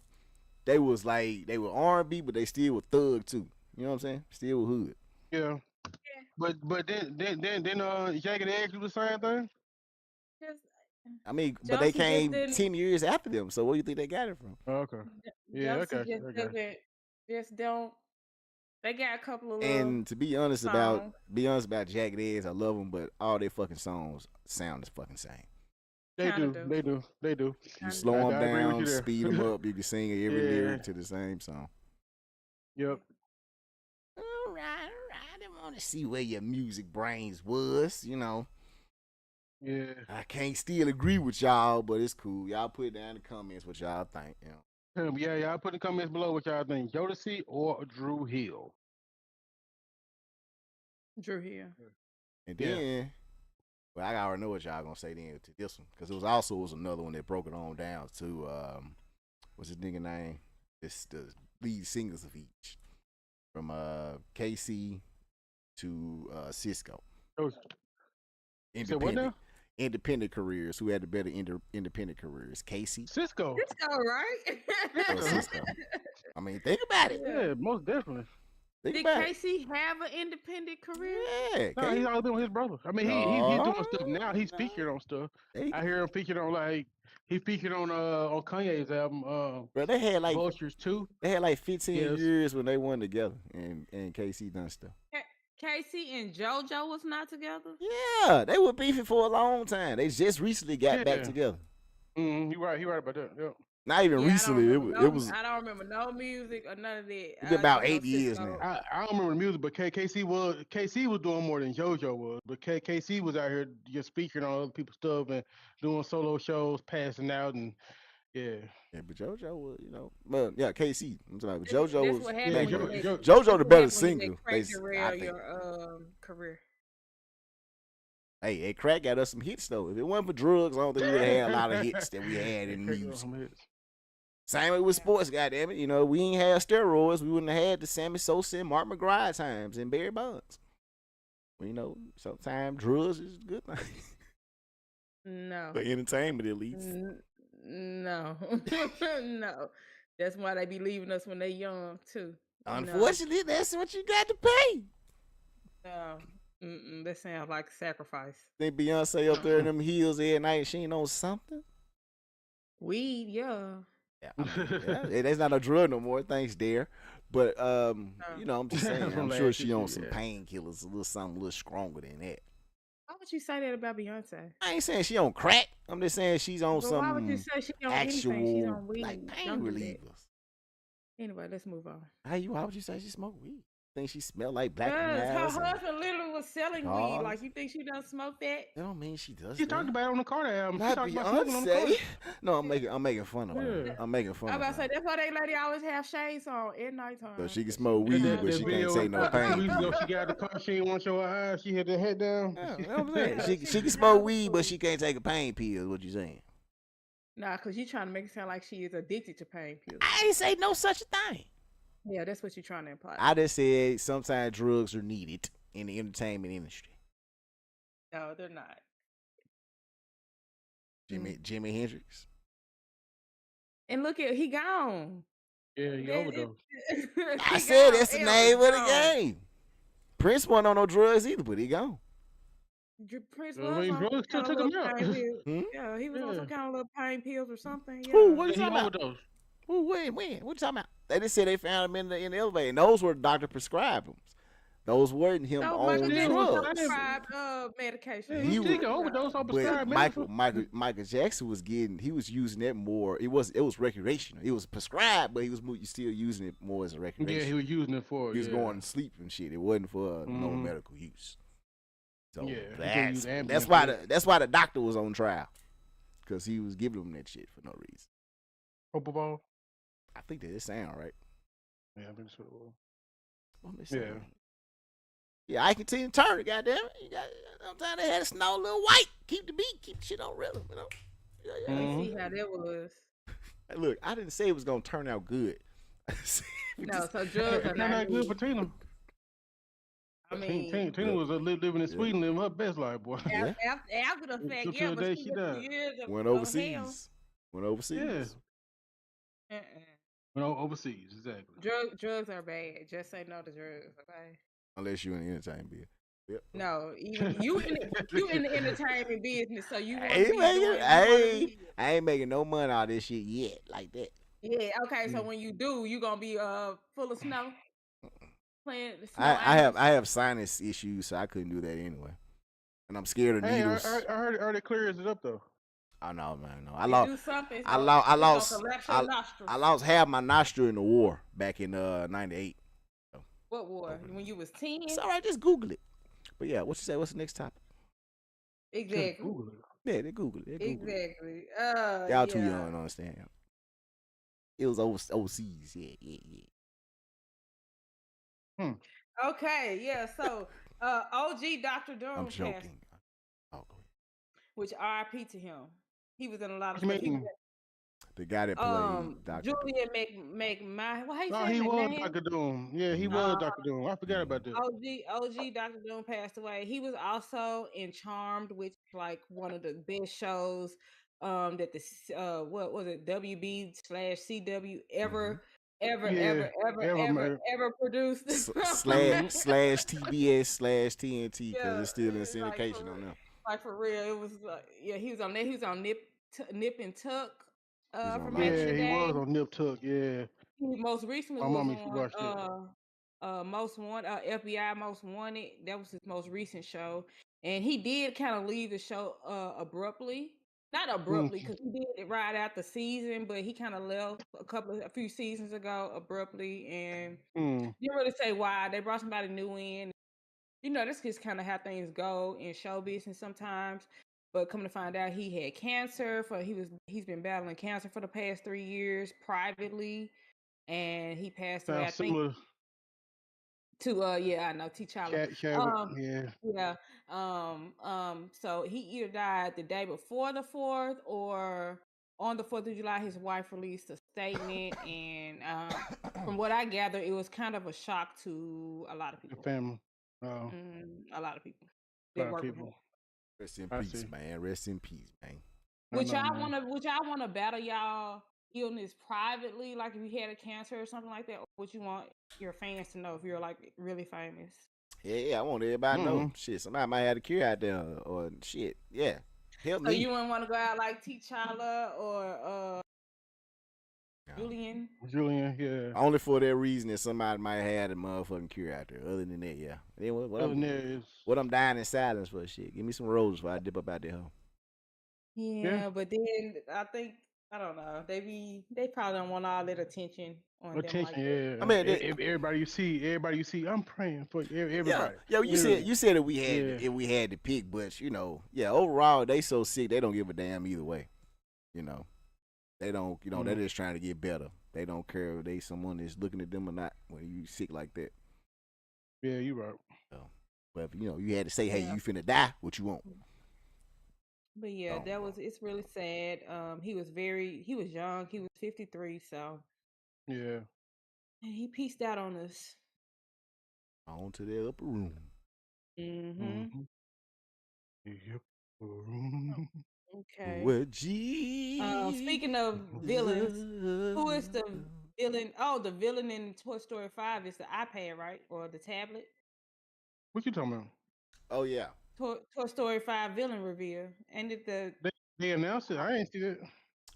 They was like they were R&B, but they still were thug too. You know what I'm saying? Still were hood. Yeah. But then Jagged Edge do the same thing. Just, I mean, but they Jodeci just came didn't- 10 years after them. So where do you think they got it from? Okay. Yeah, Jodeci okay. just don't. They got a couple of And to be honest songs. about Jagged Edge, I love them, but all their fucking songs sound the fucking same. They Kinda do. do. They do. They do. You slow them I agree with down, you there. speed them up. You can sing every Yeah. lyric to the same song. Yep. All right. I didn't want to see where your music brains was. Yeah. I can't still agree with y'all, but it's cool. Y'all put it down in the comments what y'all think. Yeah. I'll put in the comments below what y'all think. Jodeci or Drew Hill. Drew Hill. And Yeah. then, well, I already know what y'all gonna say then to this one because it was another one that broke it on down to what's his nigga name? It's the lead singers of each from KC to Cisco. Oh, so what now? Independent careers. Who had the better independent careers? Casey Cisco. It's all right. or Cisco? I mean, think about it. Yeah, most definitely. Think Did about Casey have an independent career? it. Yeah, No, he's always been with his brother. I mean, he's doing stuff now. He's No. featured on stuff. They, I hear him featured on he featured on Kanye's album, bro, they had like Vultures 2. 15 Yes. years when they won together, and KC done stuff. Casey and JoJo was not together. Yeah, they were beefing for a long time. They just recently got back Yeah. together. He right about that. Yeah. Not even Yeah, recently. It was I don't remember no music or none of that. It's been about I just 8 know years Cisco. now. I don't remember the music, but KC was doing more than JoJo was. But KC was out here just speaking on other people's stuff and doing solo shows, passing out, and yeah. Yeah, but JoJo was, well, yeah, KC. I'm talking about That's JoJo was what Yeah, happened back when then. they- JoJo the that's better what happened when singer. they cracked I derail think. your career. Hey, Crack got us some hits though. If it wasn't for drugs, I don't think we would have had a lot of hits that we had in music. Same way with sports, goddammit. We ain't had steroids. We wouldn't have had the Sammy Sosa and Mark McGrath times and Barry Bonds. Sometimes drugs is a good thing. No. For entertainment, at least. No. No. That's why they be leaving us when they young too. Unfortunately, that's what you got to pay. No. That sounds like sacrifice. Think Beyonce up there in them heels every night, she ain't on something? Weed, yeah. Yeah, that's not a drug no more. Thanks, dear. But I'm just saying. I'm sure she on some painkillers, a little stronger than that. Why would you say that about Beyonce? I ain't saying she on crack. I'm just saying she's on But some why would you say she on actual anything? She's on weed. like pain Don't do that. relievers. Anyway, let's move on. Why would you say she smoked weed? Think she smelled like black Because her ass? husband literally was selling weed. Cars? Like, you think she done smoked that? That don't mean she does. She that. talked about it on the Carter album. She Not talked about smoking on the Carter. Beyonce. No, I'm making fun of her. Yeah. I'm making fun I of was about to her. say, that's why they lady always have shades on at nighttime. So she can smoke weed, but she can't take no pain. She got the car. She didn't want to show her eyes. She had the head down. Yeah, you know what I'm saying? She can smoke weed, but she can't take a pain pill. Is what you saying? Nah, because you trying to make it sound like she is addicted to pain pills. I ain't say no such a thing. Yeah, that's what you're trying to imply. I just said sometimes drugs are needed in the entertainment industry. No, they're not. Jimi Hendrix. And look at he gone. Yeah, he overdosed. I said that's the name of the game. Prince wasn't on no drugs either, but he gone. Prince Well, was I mean, on drugs some still kind of took him little out. pain pills. Hmm? Yeah, he was on some kind of little pain pills or something. Yeah. Who? What you He talking about? overdosed. Who? When? What you talking about? They just said they found him in the elevator, and those were doctor prescribed them. Those weren't him So on Michael Jackson was on drugs. prescribed medication. Yeah, He he was- taking overdose on But prescribed medicine. Michael Jackson was using that more. It was recreational. It was prescribed, but he was still using it more as a recreation. Yeah, he was using it for. He was going to sleep and shit. It wasn't for no medical use. So Yeah, he couldn't use that's Ambien why for that's why the doctor was on trial, because he was giving him that shit for no reason. propofol. I think that sound right. Yeah, I think so. Well, Yeah. Yeah, I can Tina Turner, goddamn it. You got sometimes they had to snow a little white. Keep the beat, keep the shit on rhythm, you know. Yeah. Let's see how that was. Hey, look, I didn't say it was gonna turn out good. No, so drugs are Not not good for Tina. I mean, Tina was living in Sweden, living her best life, boy. Yeah. after the fact, Till yeah, the but day she she went through died. years of Went hell. overseas. Uh-uh. Went overseas, exactly. Drugs are bad. Just say no to drugs, okay? Unless you in the entertainment business. Yep. No, even you in the entertainment business, so you want I to ain't be making, doing. I ain't making no money out of this shit yet, like that. Yeah, okay. So when you do, you gonna be full of snow, playing the snow. I have sinus issues, so I couldn't do that anyway. And I'm scared of Hey, needles. I heard it clears it up though. Oh no, man, no. do something. I lost half my nostril in the war back in '98. What war? When you was 10? It's all right, just Google it. But yeah, what you say? What's the next topic? Exactly. Google it. Yeah, they Google it. Exactly. Y'all too young to understand. It was overseas. Yeah. Okay, yeah. So, OG Dr. Doom I'm passed, joking. Oh, go ahead. which RIP to him. He was in a lot of What stuff. you mean? The guy that played Dr. Julian McMahon. Well, how you No, say he was McMahon? Dr. Doom. Yeah, he was Dr. Doom. I forgot about that. OG Dr. Doom passed away. He was also in Charmed, which is like one of the best shows that the what was it, WB/CW ever produced. slash TBS/TNT, because it's still in syndication on them. Like for real, it was yeah, he was on there. He was on Nip and Tuck from Life. back in the Yeah, he day. was on Nip Tuck. Yeah, He most recently my was mom used to watch that. on Most Wanted, FBI Most Wanted. That was his most recent show, and he did kind of leave the show abruptly. Not abruptly, because he did it right out the season, but he kind of left a few seasons ago abruptly, and didn't really say why. They brought somebody new in. You know, that's just kind of how things go in show business sometimes. But come to find out, he had cancer. He's been battling cancer for the past 3 years privately, and he passed away. I think Similar. to I know T'Challa. Yeah. So he either died the day before the 4th or on the 4th of July. His wife released a statement, and from what I gather, it was kind of a shock to a lot of people. The family. A lot of people. A lot of people. Rest in peace, man. Rest in peace, man. Would y'all wanna battle y'all illness privately, like if you had a cancer or something like that, or would you want your fans to know if you're like really famous? Yeah, I want everybody to know. Shit, somebody might have a cure out there or shit. Yeah. Help me. So you wouldn't want to go out like T'Challa or Julian? Julian, yeah. Only for that reason that somebody might have a motherfucking cure out there. Other than that, yeah. Then what I'm dying in silence for, shit. Give me some roses before I dip up out there. Yeah, but then I don't know. They probably don't want all that attention on them. Like yeah. I mean, everybody you see, I'm praying for everybody. Yeah, you said that we had to pick, but you know, overall they so sick they don't give a damn either way. You know. They don't, they're just trying to get better. They don't care if they someone is looking at them or not when you sick like that. Yeah, you right. So, but if, you had to say, hey, you finna die, what you want? But yeah, it's really sad. He was young. He was 53, so yeah. And he pieced out on us. On to the upper room. Mm-hmm. Yep. Room. Okay. Well, gee. Speaking of villains, who is the villain? Oh, the villain in Toy Story 5 is the iPad, right? Or the tablet? What you talking about? Oh, yeah. Toy Story 5 villain reveal. And they announced it. I ain't see it.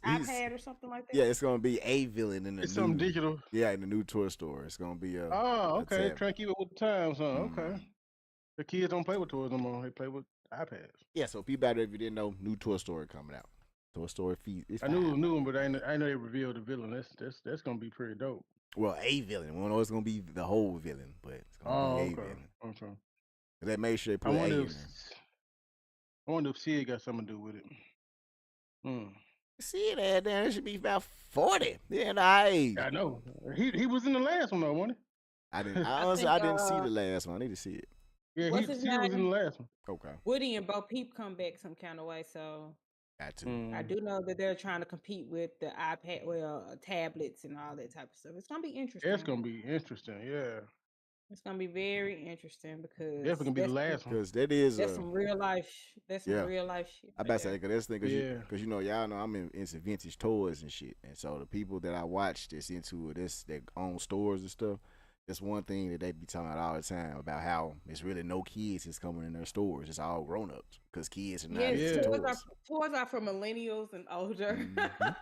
iPad or something like that. Yeah, it's gonna be a villain in the It's new. something digital. Yeah, in the new Toy Story, it's gonna be a. Oh, a okay. tab. Trying to keep it with the times, huh? Mhm. Okay. The kids don't play with toys no more. They play with iPads. Yeah, so be better if you didn't know. New Toy Story coming out. Toy Story feed. It's I knew it was fine. new one, but I know they revealed the villain. That's gonna be pretty dope. Well, a villain. We don't know it's gonna be the whole villain, but it's gonna Oh, be a okay. villain. Okay. They made sure they I put A wonder in if there. I wonder if Sid got something to do with it. Hmm. See that there? It should be about 40. Yeah, nice. I know. He was in the last one though, wasn't I didn't. I Honestly, think, I didn't see the last one. I need to see it. he? Yeah, What's his Sid was in name? the last one. Okay, Woody and Bo Peep come back some kind of way, so got to. I Mm. do know that they're trying to compete with the iPad, tablets and all that type of stuff. It's gonna be interesting. That's gonna be interesting. Yeah, It's gonna be very interesting because definitely gonna be the last one. Because that is that's some real life. That's some Yeah. real life shit. I right about to say there. because that's the thing, Yeah. because you know y'all know I'm into vintage toys and shit, and so the people that I watch that's into it, that own stores and stuff. That's one thing that they be talking about all the time about how it's really no kids that's coming in their stores. It's all grown ups because kids are not Yes, into Yeah. toys are for millennials and older. Mhm.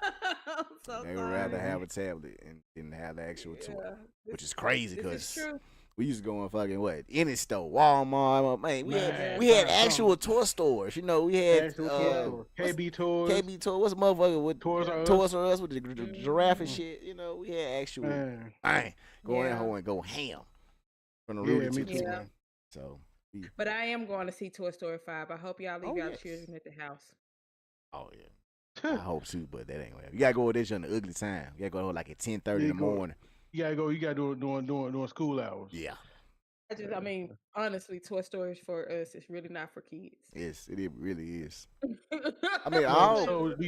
I'm so They would sorry. rather have a tablet and didn't have the actual toy, Yeah, which is crazy this is because true. we used to go in fucking what any store, Walmart, man. We had Man, actual toy stores. You know, we had Actual toy store. KB Toys. KB toy. What's the motherfucker with Toys R Us. Toys R Us with the giraffe and Mhm. shit? You know, we had actual. Man. Bang, go in Yeah. home and go ham from the Yeah, Rudy me Tunes. too, Yeah. man. So, But I am going to see Toy Story 5. I hope y'all leave Oh, y'all yes. children at the house. oh yeah, I hope too, but that ain't gonna happen. You gotta go with this on the ugly time. You gotta go like at 10:30 in the You go- morning. You gotta go. You gotta do it during school hours. Yeah, I mean, honestly, Toy Story is for us. It's really not for kids. it really is. I mean, So, all- so do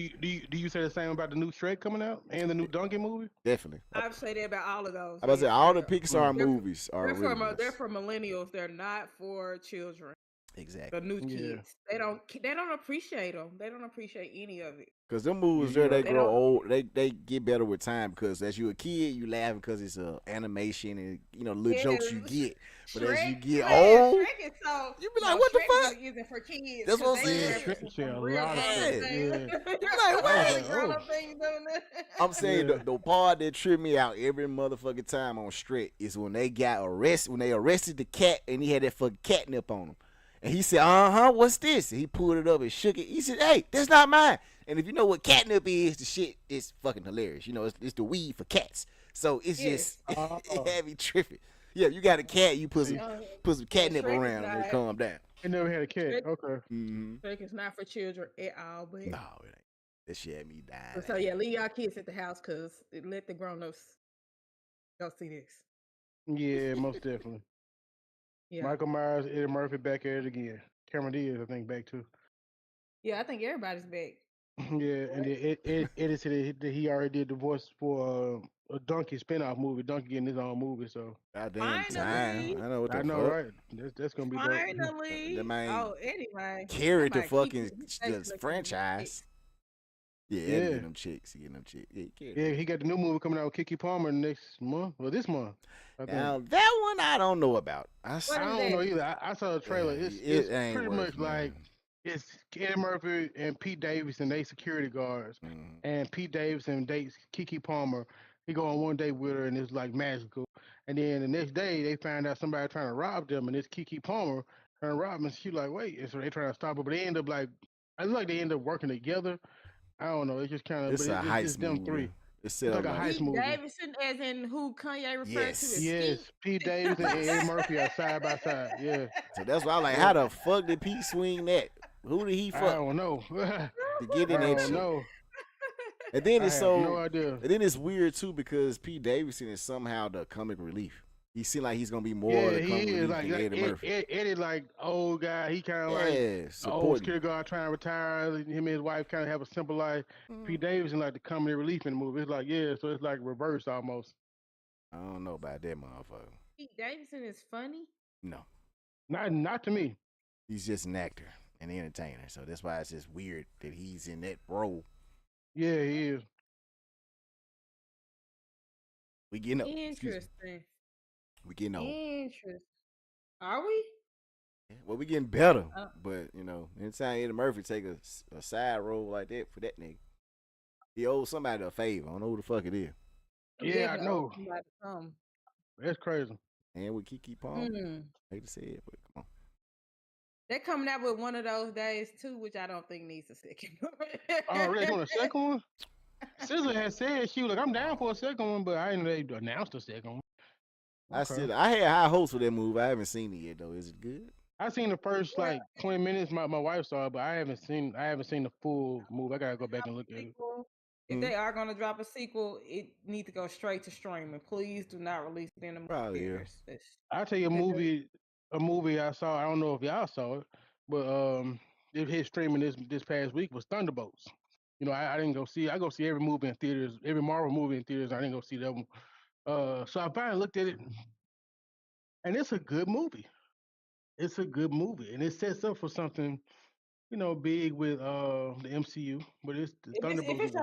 you say the same about the new Shrek coming out and the new Donkey movie? Definitely. I've said that about all of those. I about to say all the They're- Pixar they're- movies are They're really they're for millennials. They're not for children. exactly. The new Yeah. kids. They don't appreciate them. They don't appreciate any of it. Cause them movies Yeah, there, they they grow don't- old. They get better with time. Because as you a kid, you laugh because it's a animation and you know little jokes you get. But as you get old, Shrek is so. you be like, what the Shrek fuck? Really isn't for kids. That's what I'm 'cause they saying. reference Shrek say a some real lot of grown-up shit, things. yeah. You like, Like, what? grown-up things doing that. I'm saying Yeah. the part that tripped me out every motherfucking time on Shrek is when they got arrested. When they arrested the cat and he had that fucking catnip on him. And he said, what's this? And he pulled it up and shook it. He said, hey, that's not mine. And if you know what catnip is, the shit is fucking hilarious. You know, it's the weed for cats. So it's Yes. just, Oh. it had me tripping. Yeah, you got a cat, you put some catnip Shrek is around and not- calm down. I never had a cat. Shrek- Okay. Mm-hmm. Shrek is not for children at all. But No, it ain't. That shit had me dying. so yeah, leave y'all kids at the house because let the grown-ups go see this. Yeah, most definitely. Yeah, Michael Myers, Eddie Murphy back at it again. Cameron Diaz, I think, back too. yeah. I think everybody's back. Yeah, and then Eddie said that he already did the voice for a Donkey spinoff movie. Donkey getting his own movie, so Goddamn time. Finally. I know what the I know, fuck. right? That's gonna be dope. Finally. The main anyway. Carried the Somebody fucking keep his face the looking franchise. Yeah, Yeah. getting them chicks. He getting them chicks. Yeah, he carried Yeah, he got the new movie coming out with Kiki Palmer next month. Well, this month. I think. Now that one I don't know about. I is don't that? know either. I saw the trailer. Yeah, It's it ain't pretty worth much like it's Eddie Murphy and Pete Davidson, they security guards. Mhm. And Pete Davidson dates Kiki Palmer. He go on one date with her and it's like magical. And then the next day they find out somebody trying to rob them and it's Kiki Palmer trying to rob them. And she like, wait. And so they trying to stop her, but they end up like, I look like they end up working together. I don't know. It's just kind of, It's a heist it's them movie. three. It's It's like set a up heist Pete movie. Davidson, as in who Kanye referred to Yes. as Yes, Skeet. Pete Davidson and Eddie Murphy are side by side. Yeah, So that's why I'm like, how the fuck did Pete swing that? Who did he I fuck don't know. to get in I that don't shit? know. And then I it's have so, no idea. and then it's weird too because Pete Davidson is somehow the comic relief. He seems like he's gonna be more Yeah, of the he comic is relief like than Eddie Murphy. Eddie, like old guy. He kind of like Yeah, an old supporting. security guard trying to retire. Him and his wife kind of have a simple life. Pete Davidson like the comedy relief in the movie. It's like so it's like reverse almost. I don't know about that motherfucker. Pete Davidson is funny. No, Not to me. he's just an actor and entertainer. So that's why it's just weird that he's in that role. Yeah, he is. We getting up. Excuse me. Interesting. We getting old. Interesting. Are we? Yeah, well, we getting better, Uh, but you know, anytime Eddie Murphy take a side role like that for that nigga, He owes somebody a favor. I don't know who the fuck it is. Yeah, I know. Somebody come. That's crazy. And with Kiki Palmer. Hate to say it, but come on. They're coming out with one of those days too, which I don't think needs a second. Oh, really? On the second one? SZA had said she was like, I'm down for a second one, but I didn't know they announced a second one. Okay. I had high hopes for that movie. I haven't seen it yet though. Is it good? I seen the first like 20 minutes. My wife saw it, but I haven't seen the full movie. I gotta go back and look at it. If they are gonna drop a sequel, it needs to go straight to streaming. Please do not release it in the movie theaters. I'll tell you a movie I saw. I don't know if y'all saw it, but it hit streaming this past week was Thunderbolts. You know, I didn't go see. I go see every movie in theaters, every Marvel movie in theaters. I didn't go see that one. So I finally looked at it, and it's a good movie. It's a good movie, and it sets up for something, you know, big with the MCU. But it's the Thunderbolts.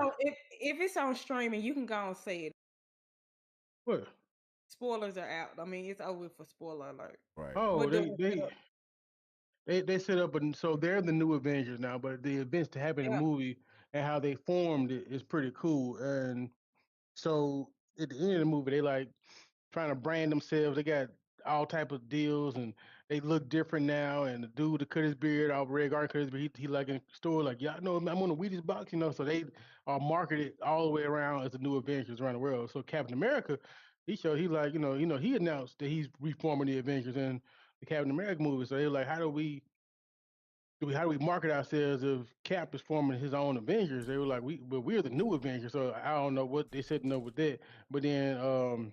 If it's on streaming, you can go and say it. What? Spoilers are out. I mean, it's over for spoiler alert. Right. Oh, they set up, and so they're the new Avengers now. But the events to happen in the movie and how they formed it is pretty cool. And so at the end of the movie, they like trying to brand themselves. They got all type of deals, and they look different now. And the dude that cut his beard, all red guard cut his beard, he like in the store, like, y'all know I'm on the Wheaties box, you know. So they are marketed all the way around as the new Avengers around the world. So Captain America, he like, he announced that he's reforming the Avengers in the Captain America movie. So they were like, how do we market ourselves if Cap is forming his own Avengers? They were like, we're the new Avengers. So I don't know what they said no with that. But then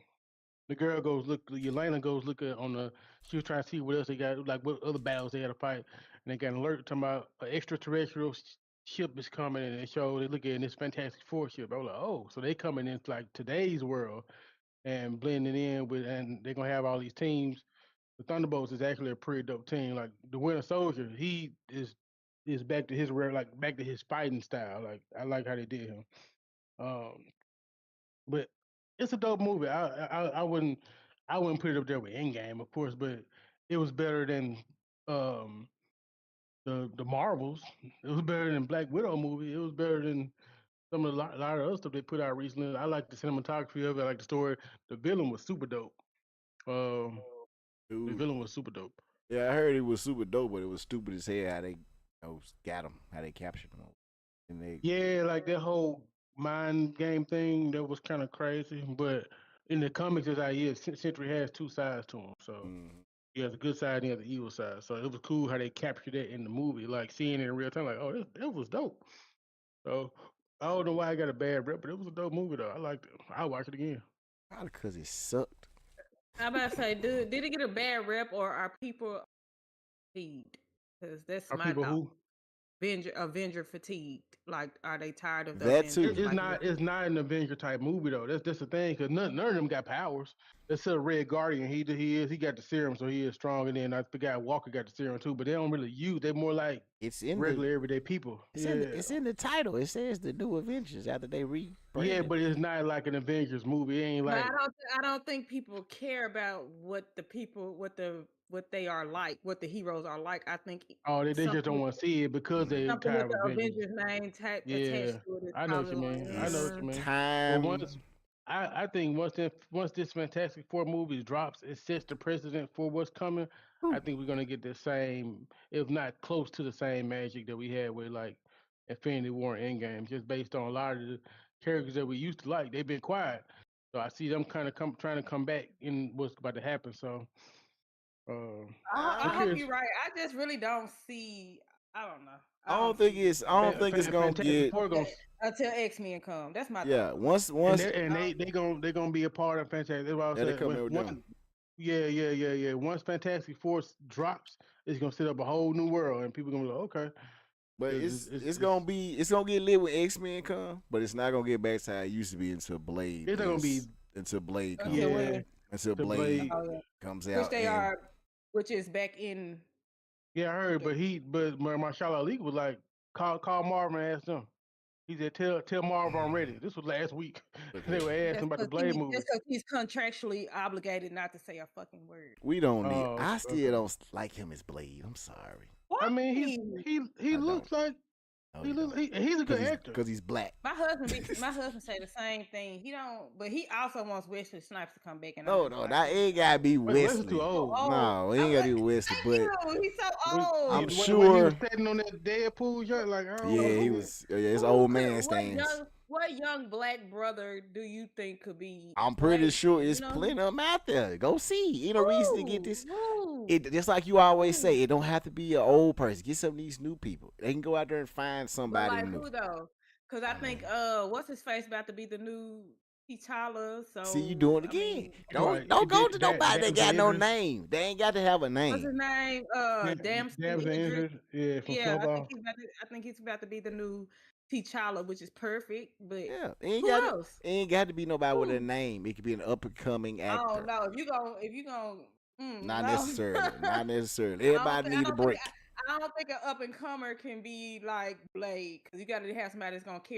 the girl goes look. Yelena goes look at on the. She was trying to see what else they got, like what other battles they had to fight, and they got an alert talking about an extraterrestrial ship is coming, and they look at this Fantastic Four ship. I was like, oh, so they coming into like today's world and blending in with, and they're gonna have all these teams. The Thunderbolts is actually a pretty dope team. Like the Winter Soldier, he is back to his back to his fighting style. Like I like how they did him. But it's a dope movie. I wouldn't put it up there with Endgame, of course, but it was better than um the Marvels. It was better than Black Widow movie. It was better than some of a lot of other stuff they put out recently. I like the cinematography of it. I like the story. The villain was super dope. The villain was super dope. Yeah, I heard it was super dope, but it was stupid as hell how they got him, how they captured him. And yeah, like that whole mind game thing that was kind of crazy. But in the comics, it's like, yeah, Sentry has two sides to him. So he has a good side and he has the evil side. So it was cool how they captured that in the movie, like seeing it in real time. Like, oh, that was dope. So I don't know why I got a bad rep, but it was a dope movie though. I liked it. I'll watch it again. Probably because it sucked. I'm about to say, did it get a bad rep, or are people fatigued? Because that's my thought. Who? Avenger fatigued. Like, are they tired of the that Avengers? too? It's not an Avenger type movie though. That's the thing, because none of them got powers. It's a Red Guardian. He got the serum, so he is strong. And then I forgot Walker got the serum too, but they don't really use. They're more like regular everyday people. It's in the title. It says the new Avengers after they Yeah, but it's not like an Avengers movie. It ain't like. But I don't think people care about what they are like, what the heroes are like. I think they just don't want to see it because they tired of Avengers name attached to it. I know what you mean. Time. But I think once this Fantastic Four movie drops, it sets the precedent for what's coming. I think we're gonna get the same, if not close to the same magic that we had with like Infinity War and Endgame, just based on a lot of the characters that we used to like. They've been quiet, so I see them kind of trying to come back in what's about to happen. So I hope you're right. I just really don't see. I don't know. I don't think it's gonna get until X-Men come. That's my thought. Once they gonna be a part of Fantastic. That's what I said. Yeah. Once Fantastic Four drops, it's gonna set up a whole new world, and people gonna be like, okay. But it's gonna get lit when X-Men come, but it's not gonna get back to how it used to be until Blade. It's not gonna be until Blade comes. Until Blade comes out, which is back in. Yeah, I heard, but Marshall Ali was like, call Marvin and ask them. He said, tell Marvin I'm ready. This was last week. They were asking about the Blade movie. Just because he's contractually obligated not to say a fucking word. We don't need. I still don't like him as Blade. I'm sorry. What? I mean, he looks like Oh, you don't. He's a good actor. Because he's black. My husband say the same thing. He don't, but he also wants Wesley Snipes to come back. And No, that ain't gotta be Wesley's Wesley. too old. No, it ain't gotta be Wesley. But he's so old. I'm When sure he was standing on that Deadpool, like I don't know. he was. Yeah, his old man stands. What young black brother do you think could be? I'm pretty sure it's you know? plenty of them out there. Go see. Ain't no reason to get this. It just like you always say, it don't have to be an old person. Get some of these new people. They can go out there and find somebody like new. who though? Because I think what's his face about to be the new T'Challa. So See, you doing it again. mean, Don't go to nobody that got no name. They ain't got to have a name. what's his name? Damson Idris. Yeah, from Snowball. I think he's about to be the new T'Challa, which is perfect. But Yeah, who else? It ain't got to be nobody with a name. It could be an up and coming actor. Oh no, if you gonna Not no. necessarily. Not necessarily. Everybody need a break. I don't think an up and comer can be like Blade, because you got to have somebody that's gonna be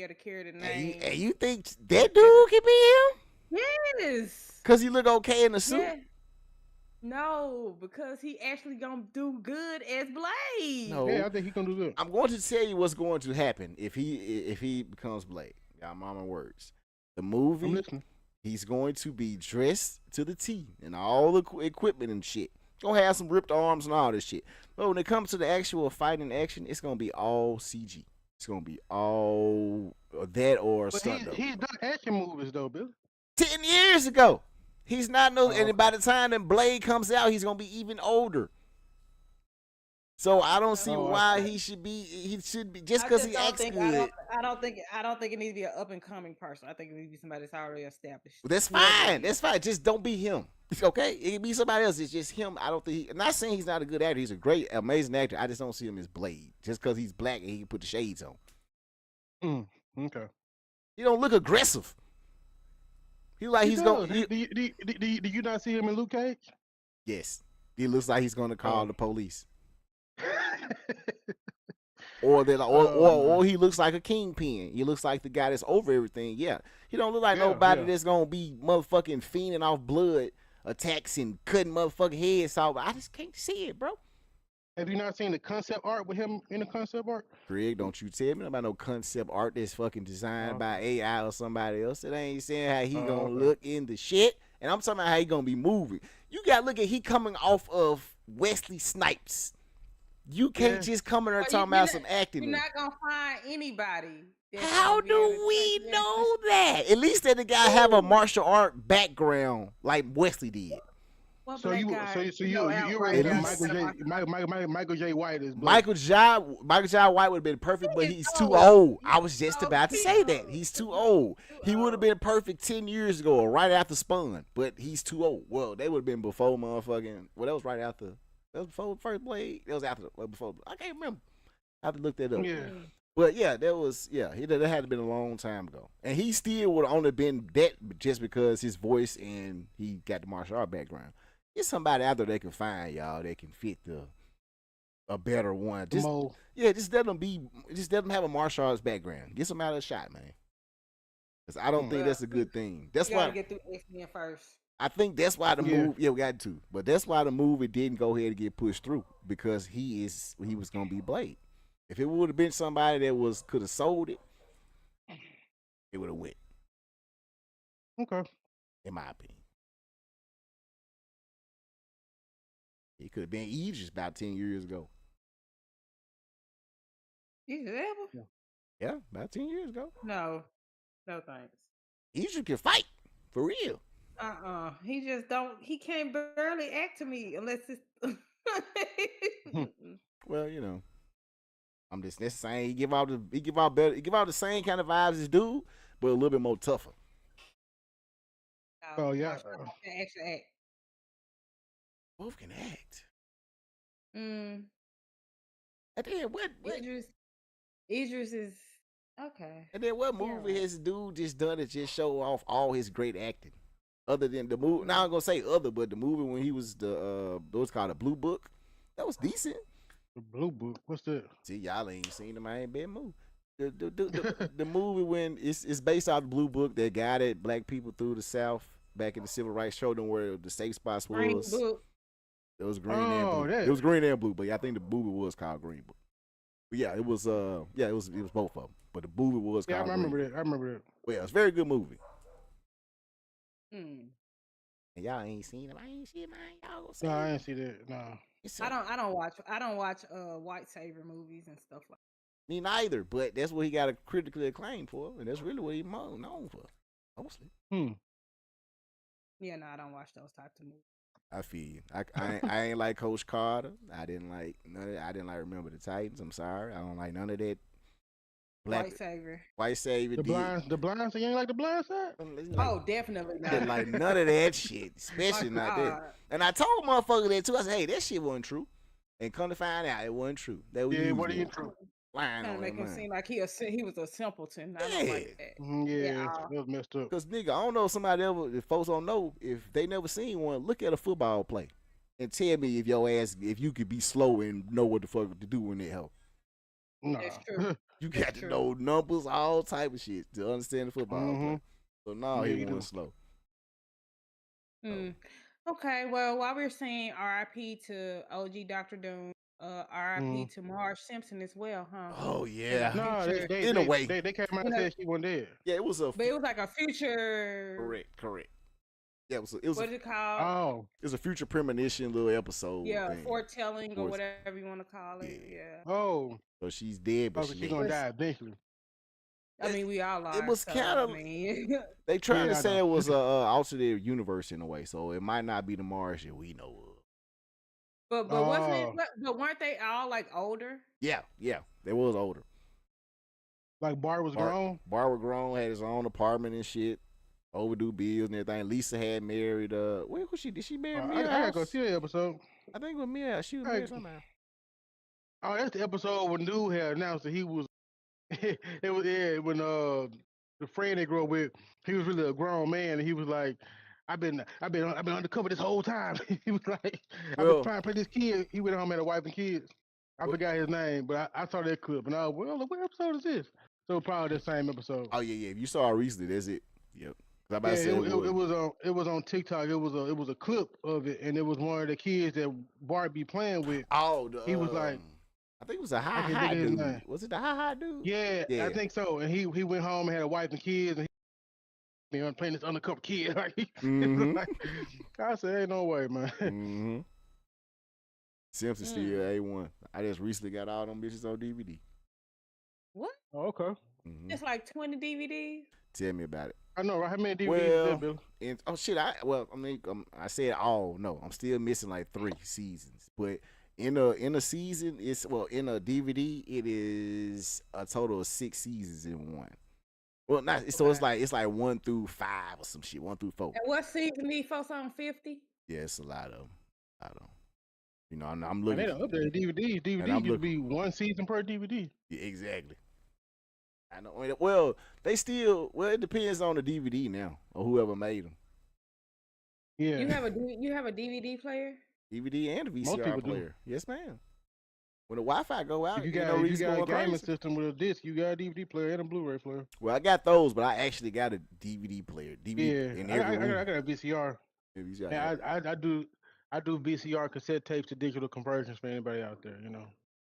able to carry the name. And you think that dude can be him? Yes. Cause he look okay in the suit. Yeah. No, because he actually gonna do good as Blade. No, Yeah, I think he gonna do good. I'm going to tell you what's going to happen if he becomes Blade. Y'all mama words. The movie, I'm listening. he's going to be dressed to the T and all the equipment and shit. Gonna have some ripped arms and all this shit. But when it comes to the actual fighting action, it's gonna be all CG. It's gonna be all that or But stunt. he's done action movies though, Bill. 10 years ago. He's not no, okay. and by the time that Blade comes out, he's gonna be even older. So I don't see why he should be. He should be just because he acts good. I don't think it needs to be an up and coming person. I think it needs to be somebody that's already established. That's fine. That's fine. Just don't be him. Okay, it can be somebody else. It's just him. I don't think. I'm not saying he's not a good actor. He's a great, amazing actor. I just don't see him as Blade just because he's black and he can put the shades on. Okay. He don't look aggressive. He's going. Do you not see him in Luke Cage? Yes, he looks like he's going to call the police. Or he looks like a kingpin. He looks like the guy that's over everything. Yeah, he don't look like nobody that's gonna be motherfucking fiending off blood attacks and cutting motherfucking heads off. I just can't see it, bro. Have you not seen the concept art with him in the concept art? Greg, don't you tell me about no concept art that's fucking designed by AI or somebody else. It ain't saying how he gonna look in the shit, and I'm talking about how he gonna be moving. You gotta look at he coming off of Wesley Snipes. You can't just come in there talking about some acting. You're not gonna find anybody. How do we know that? At least that the guy have a martial art background like Wesley did. So you're right. Michael J. White is Michael J. White would have been perfect, but he's too old. I was just about to say that he's too old. He would have been perfect 10 years ago, or right after Spawn, but he's too old. Well, they would have been before motherfucking. Well, that was right after. That was before First Blade. That was after. Before. I can't remember. I have to look that up. Yeah. But yeah, that had to been a long time ago, and he still would have only been that just because his voice and he got the martial art background. Get somebody out there they can find y'all that can fit a better one. Just let them have a martial arts background. Get some out of the shot, man. Because I don't think that's a good thing. That's why get through X-Men first. I think that's why the movie. Yeah, we got to. But that's why the movie didn't go ahead and get pushed through because he was gonna be Blade. If it would have been somebody that could have sold it, it would have went. Okay. In my opinion. It could have been Idris about 10 years ago. Idris Elba? Yeah, about 10 years ago. No thanks. Idris can fight, for real. He just don't. He can't barely act to me unless it's. Well, you know, I'm just saying he give out the same kind of vibes as dude, but a little bit more tougher. Oh yeah. Actually act. Both can act. And then what? Idris is okay. And then what movie has dude just done to just show off all his great acting? Other than the movie, now I'm gonna say other, but the movie when he was what's called a Blue Book, that was decent. The Blue Book, what's that? See, y'all ain't seen the Miami Bad movie. The movie when it's based off the Blue Book that guided black people through the South back in the Civil Rights, showed them where the safe spots was. Green Book. It was green and blue. It was green and blue, but I think the movie was called Green Book. But yeah, it was both of them. But the movie was Yeah, called I remember that. I remember that. Well, yeah, it's a very good movie. Hmm. And y'all ain't seen it. I ain't seen it, man. Y'all go see No, I it. didn't see that. No. It's I don't watch white savior movies and stuff like me neither, but that's what he got a critically acclaimed for, and that's really what he known for. Mostly. Hmm. Yeah, no, I don't watch those types of movies. I feel you. I ain't like Coach Carter. I didn't like none of that. I didn't like Remember the Titans. I'm sorry. I don't like none of that. White savior. White Savior. The blind side. You ain't like the blind side? Oh, definitely I not. didn't like none of that shit, especially My not God. that. And I told motherfucker that too. I said, hey, that shit wasn't true. And come to find out, it wasn't true. They were Yeah, what are using you it. true? Lying Trying to on make that him man. seem like he was a simpleton. I don't like that. Yeah, Yeah. that was messed up. Cause nigga, I don't know if somebody ever, if folks don't know, if they never seen one, look at a football play and tell me if you could be slow and know what the fuck to do in that help. Nah. That's true. You That's got to true. know numbers, all type of shit to understand the football Mhm. play. So no, Yeah, he you do. wasn't slow. Hmm. Okay, well, while we're saying RIP to OG Dr. Doom, RIP to Marge Simpson as well, huh? Oh yeah. No, Future. they In a way. they came out You and know, said she wasn't dead. Yeah, it was a but it was like a future. correct. Yeah, it was What is it called? Oh, it was a future premonition little episode. Yeah, thing. foretelling or Fore- whatever you want to call it. Yeah. Yeah. oh, So she's dead, but oh, she she's ain't. gonna die eventually. I mean, we all are. It was so, kind of. I mean, They trying Yeah, to I say know. it was a alternate universe in a way, so it might not be the Mars that we know of. but wasn't it? But weren't they all like older? Yeah, they was older. Like Bart was grown. Barbara grown, had his own apartment and shit, overdue bills and everything. Lisa had married. Where was she? Did she marry I Milhouse? gotta go see that episode. I think it was Milhouse. She was married somehow. Oh, that's the episode when dude had announced that he was. It was when the friend they grew up with, he was really a grown man, and he was like, I've been undercover this whole time. He was like, I've been Well, trying to play this kid. He went home had a wife and kids. I Well- forgot his name, but I saw that clip, and I was, well, what episode is this? So probably the same episode. oh yeah. If you saw it recently, that's it. Yep. 'Cause I about Yeah, to say it was on TikTok. It was a clip of it, and it was one of the kids that Bart be playing with. Oh, He was like, I think it was a I high can't think of his dude. name. Was it the high dude? Yeah, Yeah. I think so. And he went home and had a wife and kids, and he playing this undercover kid. Like, Mhm. like, I said, ain't no way, man. Mm-hmm. Simpsons still A1. I just recently got all them bitches on DVD. What? Oh, okay. Mm-hmm. It's like 20 DVDs. Tell me about it. I know, right? How many DVDs Well, is that, Bill? And oh shit, I said all. No, I'm still missing like 3 seasons. But in a season, in a DVD, it is a total of 6 seasons in one. Well, not so it's like 1 through 5 or some shit, 1 through 4. And what season these folks on 50? Yeah, it's a lot of them. I don't. You know, I'm Man, looking. they don't update DVDs. DVDs used to be 1 season per DVD. Yeah, exactly. I know. Well, it depends on the DVD now or whoever made them. Yeah. You have a DVD player? DVD and a Most VCR people do. player. Yes, ma'am. When the Wi-Fi go out, If you ain't got, no if you reason got a going gaming crazy. system with a disc, you got a DVD player and a Blu-ray player. Well, I got those, but I actually got a DVD player. DVD Yeah, in I every room. got a VCR. Yeah, VCR, Yeah, yeah. I do VCR cassette tapes to digital conversions for anybody out there. You know,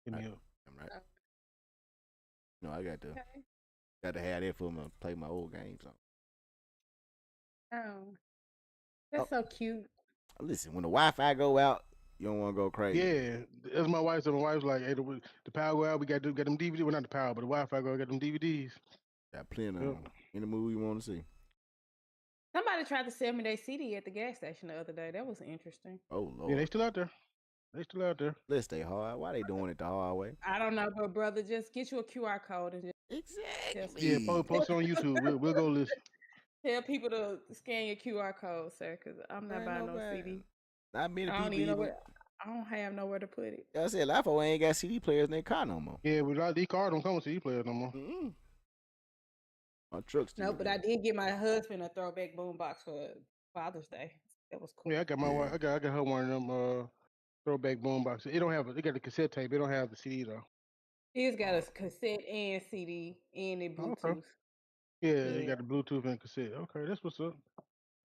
hit me up. I'm right. No, I got to have that for play my old games on. Oh, that's so cute. Listen, when the Wi-Fi go out, you don't want to go crazy. Yeah, that's my wife. So my wife's like, "Hey, the power go out. We got them DVDs. Well, not the power, but the Wi-Fi go. Got them DVDs. Got plenty of Yep. them. Any movie you want to see. Somebody tried to sell me their CD at the gas station the other day. That was interesting. Oh Lord, Yeah, they still out there. They still out there. let's stay hard. Why they doing it the hard way? I don't know, but brother, just get you a QR code and just Exactly. Yeah, post it on YouTube. We'll go listen. tell people to scan your QR code, sir, because I'm not buying no CD. Not many I don't people even know even. where. I don't have nowhere to put it. I said, a lot of folks ain't got CD players in their car no more. Yeah, but a lot of these cars don't come with CD players no more. Mm-mm. My truck's still No, but I did get my husband a throwback boombox for Father's Day. That was cool. Yeah, I got my wife. I got her one of them throwback boom boxes. It don't have. They got the cassette tape. It don't have the CD though. He's got a cassette and CD and a Bluetooth. Okay. Yeah, they got the Bluetooth and cassette. Okay, that's what's up.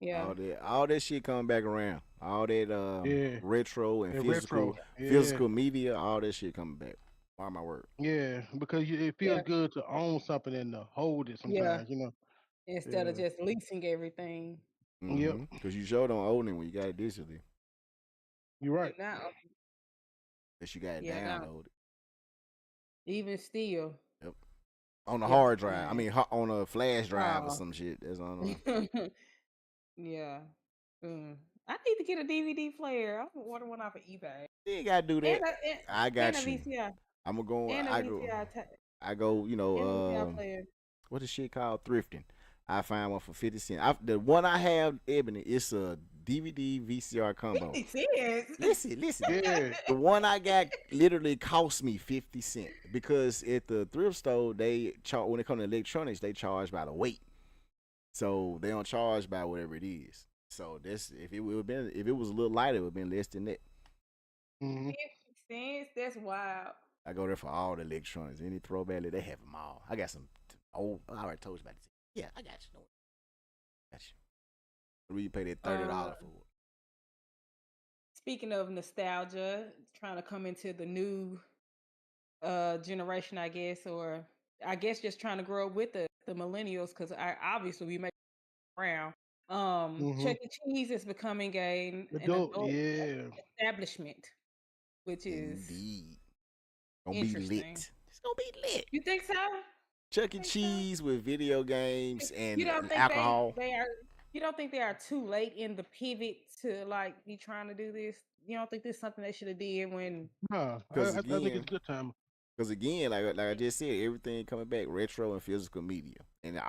Yeah. All that shit coming back around. All that retro and Yeah, physical retro. Yeah. physical media, all that shit coming back. Mark my word. Yeah, because it Yeah, feels good to own something and to hold it yeah. sometimes, you know. Instead of Yeah. just leasing everything. Yep. Because you sure don't own it when you got it digitally. You're And right. now, Unless you got it yeah, now downloaded. even still, Yep. On a yeah, hard drive. I man. mean, on a flash drive or Oh, some shit. That's on. yeah. Mm. I need to get a DVD player. I'm gonna order one off of eBay You ain't gotta do and that. a and, I and a got you. VCR I'm gonna go. and a I go. VCR I go. and a VCR player. What is shit called thrifting? I find one for 50 cents. The one I have, Ebony, it's a DVD VCR combo. 50 cents. Listen. Yeah. The one I got literally cost me 50 cents because at the thrift store they charge when it comes to electronics they charge by the weight, so they don't charge by whatever it is. So that's if it would have been if it was a little lighter, it would have been less than that. Hmm. 50 cents. That's wild. I go there for all the electronics. Any throwback, they have them all. I got some old. I already told you about this. Yeah, I got you. No, got you. What do you pay that $30 for? Speaking of nostalgia, trying to come into the new generation, I guess, or I guess just trying to grow up with the millennials, because I obviously we make it around. Hmm. Chuck E. Cheese is becoming an Adult. adult Yeah. establishment, which is Indeed, gonna be interesting. lit. It's gonna be lit. You think so? Chuck E. Think so? Cheese with video games You and don't think alcohol. they are? You don't think they are too late in the pivot to like be trying to do this? You don't think this is something they should have did when? Nah, Because I think it's again, a good time. like I just said, everything coming back retro and physical media, and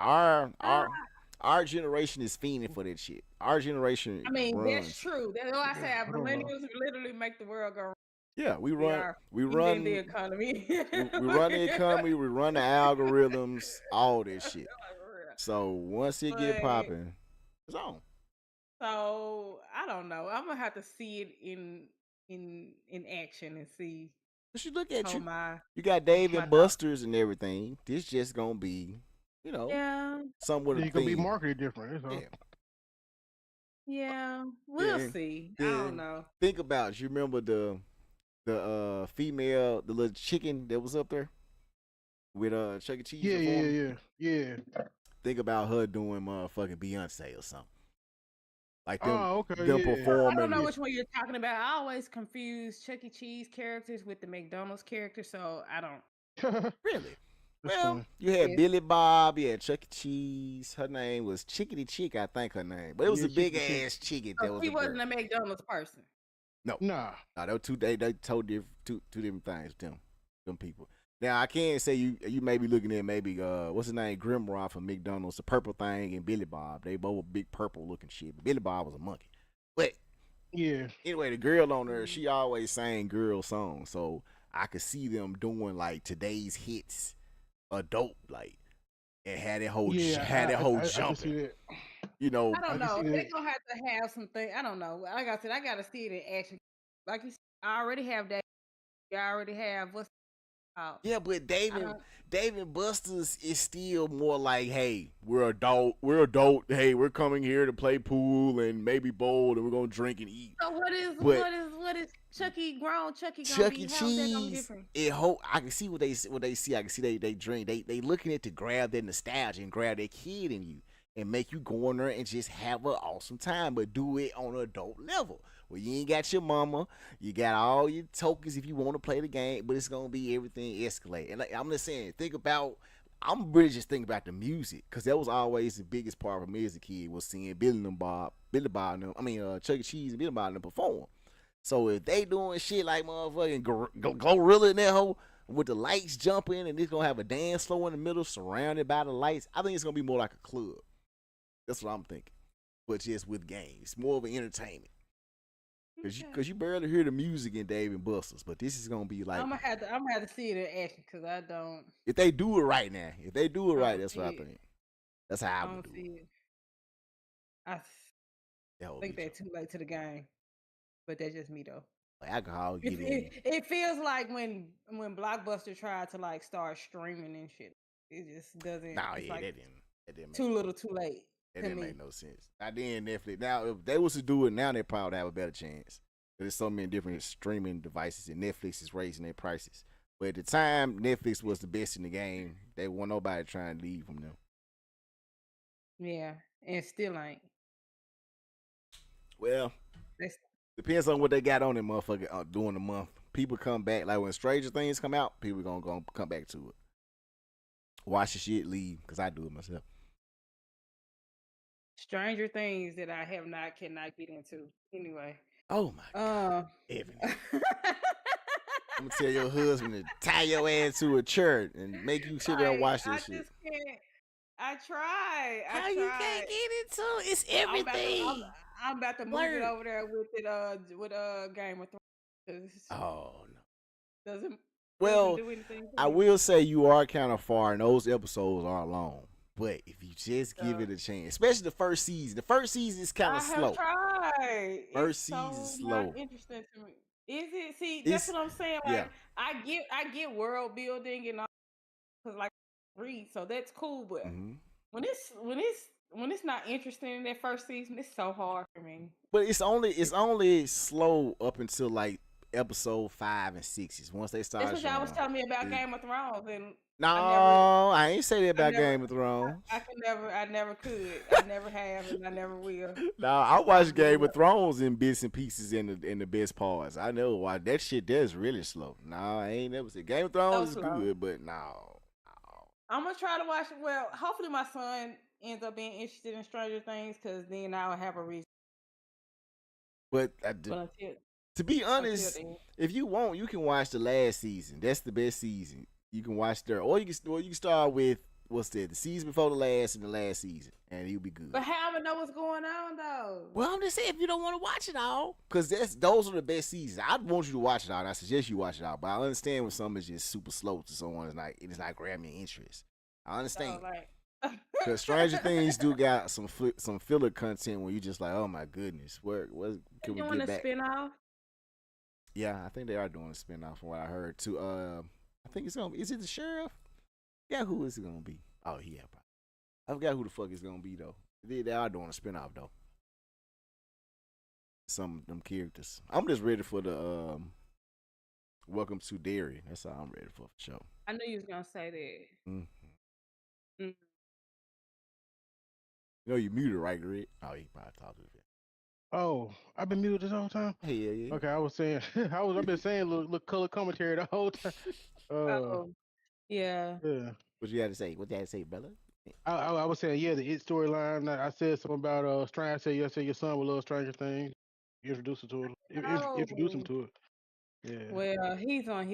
our generation is fiending for that shit. Our generation I mean, that's runs. true. That's why I say I don't know. millennials literally make the world go round. Yeah, We are we feeding the run, economy. we run the economy, we run the algorithms, all this shit. So once it get But popping, it's on. so I don't know. I'm gonna have to see it in action and see But you look at how you, my you got Dave my and thoughts. Buster's and everything. This just gonna be, you know, Yeah, something with a It's gonna be theme. marketed different. That's all. Yeah, yeah. We'll then see. I don't then know. think about it. You remember the female, the little chicken that was up there with Chuck E. Cheese Yeah, yeah, performing. yeah, yeah. Think about her doing motherfucking Beyonce or something like Oh, okay, them yeah. I don't know performing. which one you're talking about. I always confuse Chuck E. Cheese characters with the McDonald's characters, so I don't. Really? That's Well, funny. you had Yeah. Billy Bob, you had Chuck E. Cheese. Her name was Chickadee Chick, I think her name. But it was Yeah, a big chicken chick. ass chicken that So was she a girl. wasn't a McDonald's person. No. Nah. No, they were they told two different things, them people. Now I can say you may be looking at maybe what's his name, Grimrock from McDonald's, the purple thing, and Billy Bob. They both were big purple looking shit. But Billy Bob was a monkey. But Yeah. anyway, the girl on there, she always sang girl songs. So I could see them doing like today's hits adult like and had that whole Yeah. I can see jumping. that. You know, I I don't can know. see They're that. gonna have to have something. I don't know. Like I said, I gotta see it in action. Like you said, I already have that. I already have what's it called? yeah, but I don't. David Buster's is still more like, hey, we're adult, hey, we're coming here to play pool and maybe bowl and we're gonna drink and eat. So But what is Chucky grown Chucky gonna Chuck be? E. How's that gonna be Cheese, different? I can see what they see. I can see they drink. They looking at to grab that nostalgia and grab that kid in you and make you go in there and just have an awesome time, but do it on an adult level. Well, you ain't got your mama, you got all your tokens if you want to play the game, but it's gonna be everything escalate. And like, I'm just saying, I'm really just thinking about the music because that was always the biggest part for me as a kid was seeing Billy Bob, and them. I mean, Chuck E. Cheese and Billy Bob and them perform. So if they doing shit like motherfucking Glorilla in that hole with the lights jumping and it's gonna have a dance floor in the middle surrounded by the lights, I think it's gonna be more like a club. That's what I'm thinking, but just with games, more of an entertainment. Okay. Cause you barely hear the music in Dave and Buster's, but this is gonna be like I'm gonna have to see it in action because I don't. if they do it right now. If they do it I right, don't that's see what I it. think. That's how I I would don't do see it. it. I That would think be they're Joe. too late to the game, but that's just me though. Like alcohol It, get in. it feels like when Blockbuster tried to like start streaming and shit, it just doesn't. Nah, It's yeah, like that didn't make too little, too late that to didn't me. make no sense. I did Netflix. Now if they was to do it now, they probably have a better chance. There's so many different streaming devices, and Netflix is raising their prices. But at the time, Netflix was the best in the game. They want nobody trying to leave from them. Yeah, and still ain't. Well, That's, depends on what they got on them motherfucker during the month. People come back. Like when Stranger Things come out, people gonna come back to it. Watch the shit, leave, because I do it myself. Stranger Things that I cannot get into. Anyway. Oh my God. Evan. Uh, I'm gonna tell your husband to tie your ass to a chair and make you sit there and watch I this shit. just can't. I tried. How you can't get into it? It's everything. I'm about to move it over there with it with Game of Thrones. Oh no. Doesn't Well, do anything. I will say you are kind of far, and those episodes are long. But if you just give it a chance, especially the first season is kind of slow. I have tried. First it's season so is slow. Not interesting to me. Is it? See, that's what I'm saying. Like, yeah. I get world building and all, because like read, so that's cool. But when it's not interesting in that first season, it's so hard for me. But it's only slow up until like episode 5 and 6. Once they start. That's what y'all was telling me about Game of Thrones, and no, I ain't say that about Game of Thrones. I never could. I never have, and I never will. No, I watched Game of Thrones in bits and pieces in the best parts. I know why that shit that's really slow. No, I ain't never said Game of Thrones is good, but no. I'm gonna try to watch it. Well, hopefully my son ends up being interested in Stranger Things, because then I'll have a reason. But to be honest, if you want, you can watch the last season. That's the best season. You can watch there, or you can start with the season before the last and the last season, and you'll be good. But how am I know what's going on though? Well, I'm just saying if you don't want to watch it all, because those are the best seasons. I want you to watch it all. And I suggest you watch it all, but I understand when something is just super slow to someone. It's not grabbing your interest. I understand. Because Stranger Things do got some filler content where you just like, oh my goodness, what can we get back? Spin-off? Yeah, I think they are doing a spin-off from what I heard too. I think it's gonna be. Is it the sheriff? Yeah, who is it gonna be? Oh yeah, probably. I forgot who the fuck it's gonna be though. They are doing a spin-off though. Some of them characters. I'm just ready for the Welcome to Derry. That's all I'm ready for sure. I knew you was gonna say that. Mm-hmm. You know you muted, right, Greg? Oh, he probably talked to you. Oh, I've been muted this whole time? Hey, yeah. Okay, I was saying, I've been saying little color commentary the whole time. Yeah. What you had to say? What you had to say, brother? I was saying, yeah, the It storyline. I said something about Stranger. I said your son will love Stranger Things. Introduce him to it. Introduce him to it. Yeah. Well, he's on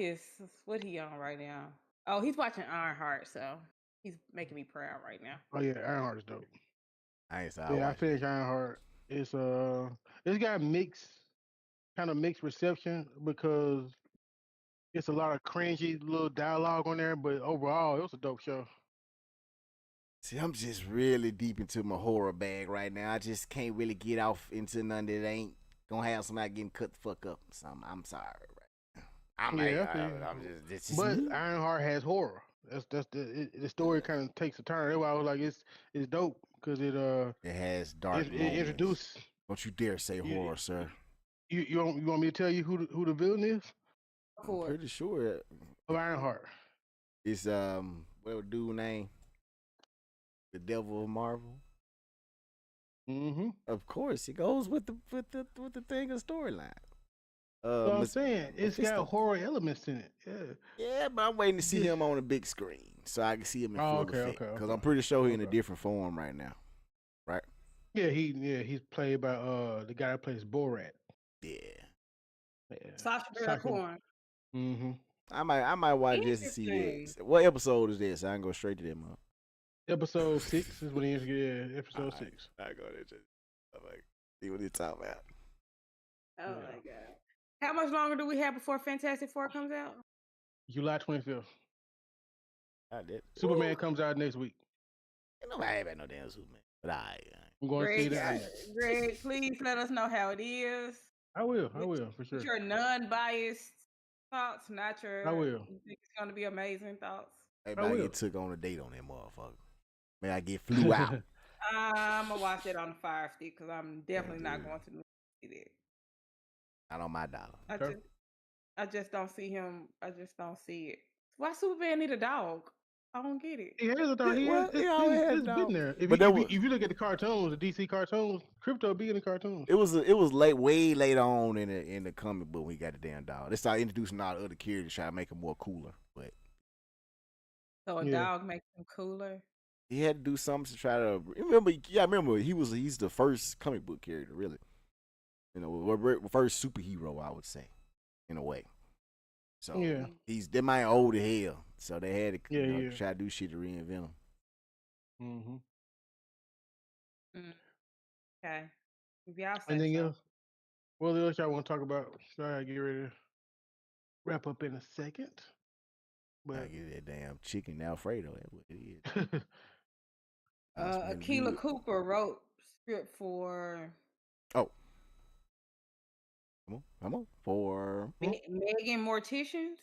what he on right now? Oh, he's watching Ironheart, so he's making me proud right now. Oh yeah, Ironheart is dope. I finished Ironheart. It's got kind of mixed reception because it's a lot of cringy little dialogue on there, but overall it was a dope show. See, I'm just really deep into my horror bag right now. I just can't really get off into none that ain't gonna have somebody getting cut the fuck up. So I'm sorry. I'm just but Ironheart has horror. That's the story kind of takes a turn. That's why I was like, it's dope because it has dark. It introduced. Don't you dare say horror, sir. You want me to tell you who the villain is? I'm pretty sure. Of Ironheart. It's what dude name? The Devil of Marvel. Mm-hmm. Of course, it goes with the thing of storyline. I'm saying it's got horror elements in it. Yeah, but I'm waiting to see him on a big screen so I can see him in full effect. Because I'm pretty sure he's in a different form right now, right? Yeah, he's played by the guy that plays Borat. Yeah. Sacha Baron Cohen. Mm-hmm. I might watch this to see this. What episode is this? I can go straight to them. Episode 6 is when he is. Yeah, episode 6. I go there. I'm like, see what he's talking about. Oh my god! How much longer do we have before Fantastic Four comes out? July 25th. I did. Superman comes out next week. Nobody ain't no damn Superman. But I'm going to see that. Greg, please let us know how it is. I will for sure. Your non-biased thoughts, not your. I will. You think it's going to be amazing thoughts? Hey, man, I get took on a date on that motherfucker. May I get flew out? I'm gonna watch it on the Fire Stick because I'm definitely not going to see that. Not on my dollar. I just don't see him. I just don't see it. Why Superman need a dog? I don't get it. He has a dog. Yeah, He has. well, he always had a It's been dog. there. If But that you, was if you look at the cartoons, the DC cartoons, Crypto be in the cartoons. it was late, way later on in the comic book when he got the damn dog. They started introducing all the other characters, try to make him more cooler. But So a Yeah. dog makes him cooler. he had to do something to try to remember. Yeah, I remember he's the first comic book character, really. You know, first superhero, I would say, in a way. So Yeah. they might old as hell. So they had to Yeah. try to do shit to reinvent him. Mm-hmm. Okay. If y'all say Anything so. else? What else y'all want to talk about? Sorry, get ready to wrap up in a second. I But get that damn chicken Alfredo. That's what it is. Akila Cooper wrote script for Oh, come on. For Megan Morticians.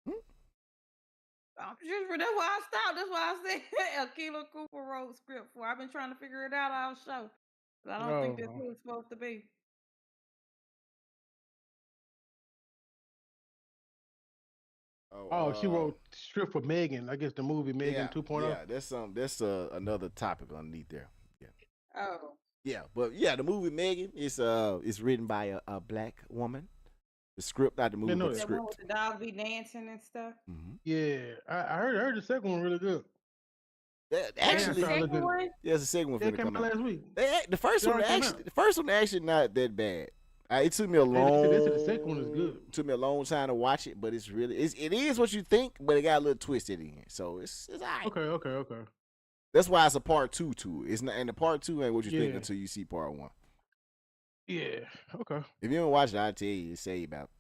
Hmm? I'm just that's why I stopped. That's why I said Akila Cooper wrote script for. I've been trying to figure it out all show. But I don't think that's who it's supposed to be. she wrote script for Megan. I guess the movie Megan 2.0. Yeah, that's another topic underneath there. Yeah. Oh. Yeah, but the movie Megan is written by a black woman. The script, not the movie, but the That one script. with the dog be dancing and stuff. Mm-hmm. Yeah, I heard the second one really good. Actually, the second one? Yeah, the second one It finna came come out out last week. The first one actually not that bad. It took me a The second one is good. Took me a long time to watch it, but it is what you think, but it got a little twisted in. So it's alright. Okay. That's why it's a part 2 to it. It's not, and the part 2 ain't what you think Yeah. until you see part 1. Yeah. Okay. If you don't watch it, I tell you, it say about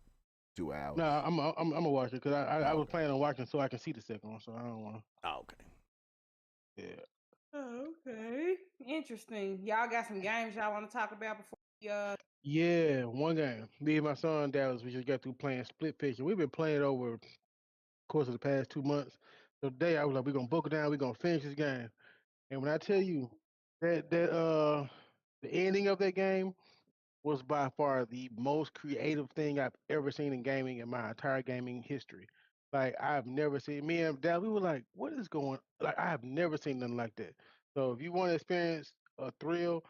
2 hours. No, I'm gonna watch it because I was Okay. planning on watching so I can see the second one. So I don't want to. Oh, okay. Yeah. Oh, okay. Interesting. Y'all got some games y'all want to talk about before we Yeah, one game. Me and my son Dallas, we just got through playing Split Fiction. We've been playing it over the course of the past 2 months. So today I was like, we're gonna book it down. We're gonna finish this game. And when I tell you that the ending of that game was by far the most creative thing I've ever seen in gaming in my entire gaming history. Like I've never seen me and Dad, we were like, what is going like I have never seen nothing like that. So if you want to experience a thrill,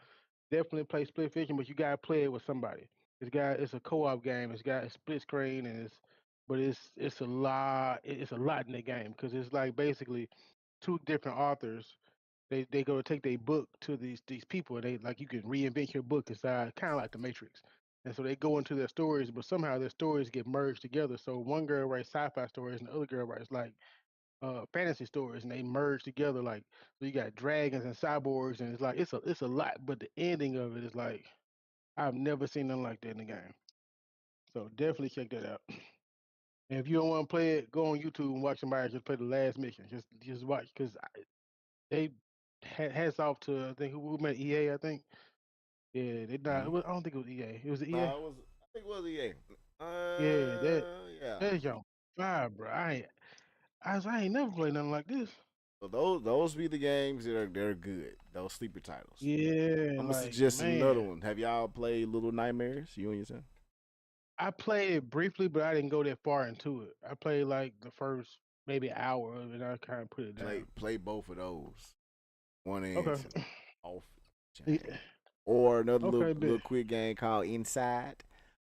definitely play Split Fiction, but you gotta play it with somebody. It's a co-op game. It's got a split screen and it's a lot in the game because it's like basically two different authors. They go to take their book to these people and they like you can reinvent your book inside kind of like the Matrix. And so they go into their stories, but somehow their stories get merged together. So one girl writes sci-fi stories and the other girl writes like fantasy stories and they merge together like so you got dragons and cyborgs and it's a lot, but the ending of it is like I've never seen nothing like that in the game. So definitely check that out. And if you don't want to play it, go on YouTube and watch somebody just play the last mission. Just watch because they hats off to I think who made EA. I think yeah they not. I don't think it was EA. It was EA. I think it was EA. Yeah, Yeah. that's your fire, bro. I ain't never played nothing like this. So those be the games they're good. Those sleeper titles. Yeah, I'm gonna like suggest another man, one. Have y'all played Little Nightmares? You and your son? I played it briefly, but I didn't go that far into it. I played like the first maybe hour of it, and I kind of put it down. Play both of those. One Okay. is off. Yeah. Or another Okay, little quick game called Inside.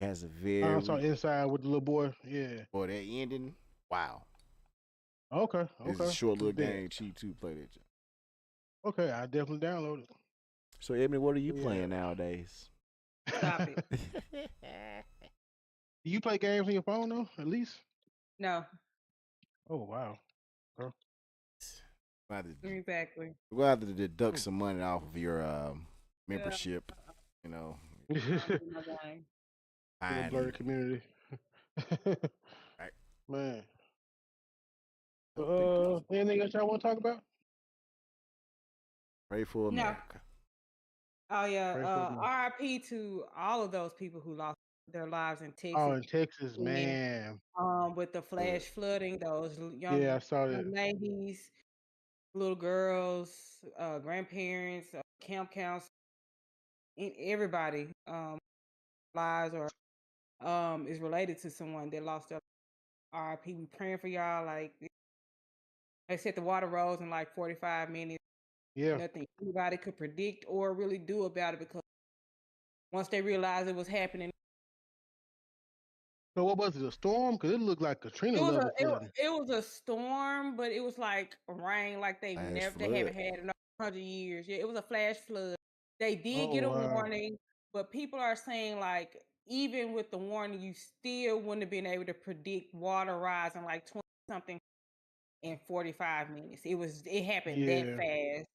Has a very I saw Inside with the little boy. Yeah. Boy, that ending. Wow. Okay. It's a short little game, cheap to play that. Okay, I definitely download it. So, Ebony, what are you playing nowadays? Stop it. Do you play games on your phone though? At least. No. Oh wow. Huh? Exactly. We're gonna have to deduct some money off of your membership. You know. The Blerd community. Right. Man. Anything else y'all want to talk about? Pray for America. Oh yeah. RIP to all of those people who lost their lives in Texas. Oh, in Texas, man. With the flash flooding, those young I saw that. ladies, little girls, grandparents, camp counselors, everybody lives or is related to someone that lost their RIP. We praying for y'all. Like they said, the water rose in like 45 minutes. Yeah. Nothing anybody could predict or really do about it because once they realized it was happening, So what was it? A storm? Because it looked like Katrina it was level flooding. it was a storm, but it was like rain like they Flash haven't flood. had in 100 years. Yeah, it was a flash flood. They did Oh get a wow. warning, but people are saying like even with the warning, you still wouldn't have been able to predict water rising like 20 something in 45 minutes. It happened that Yeah. fast.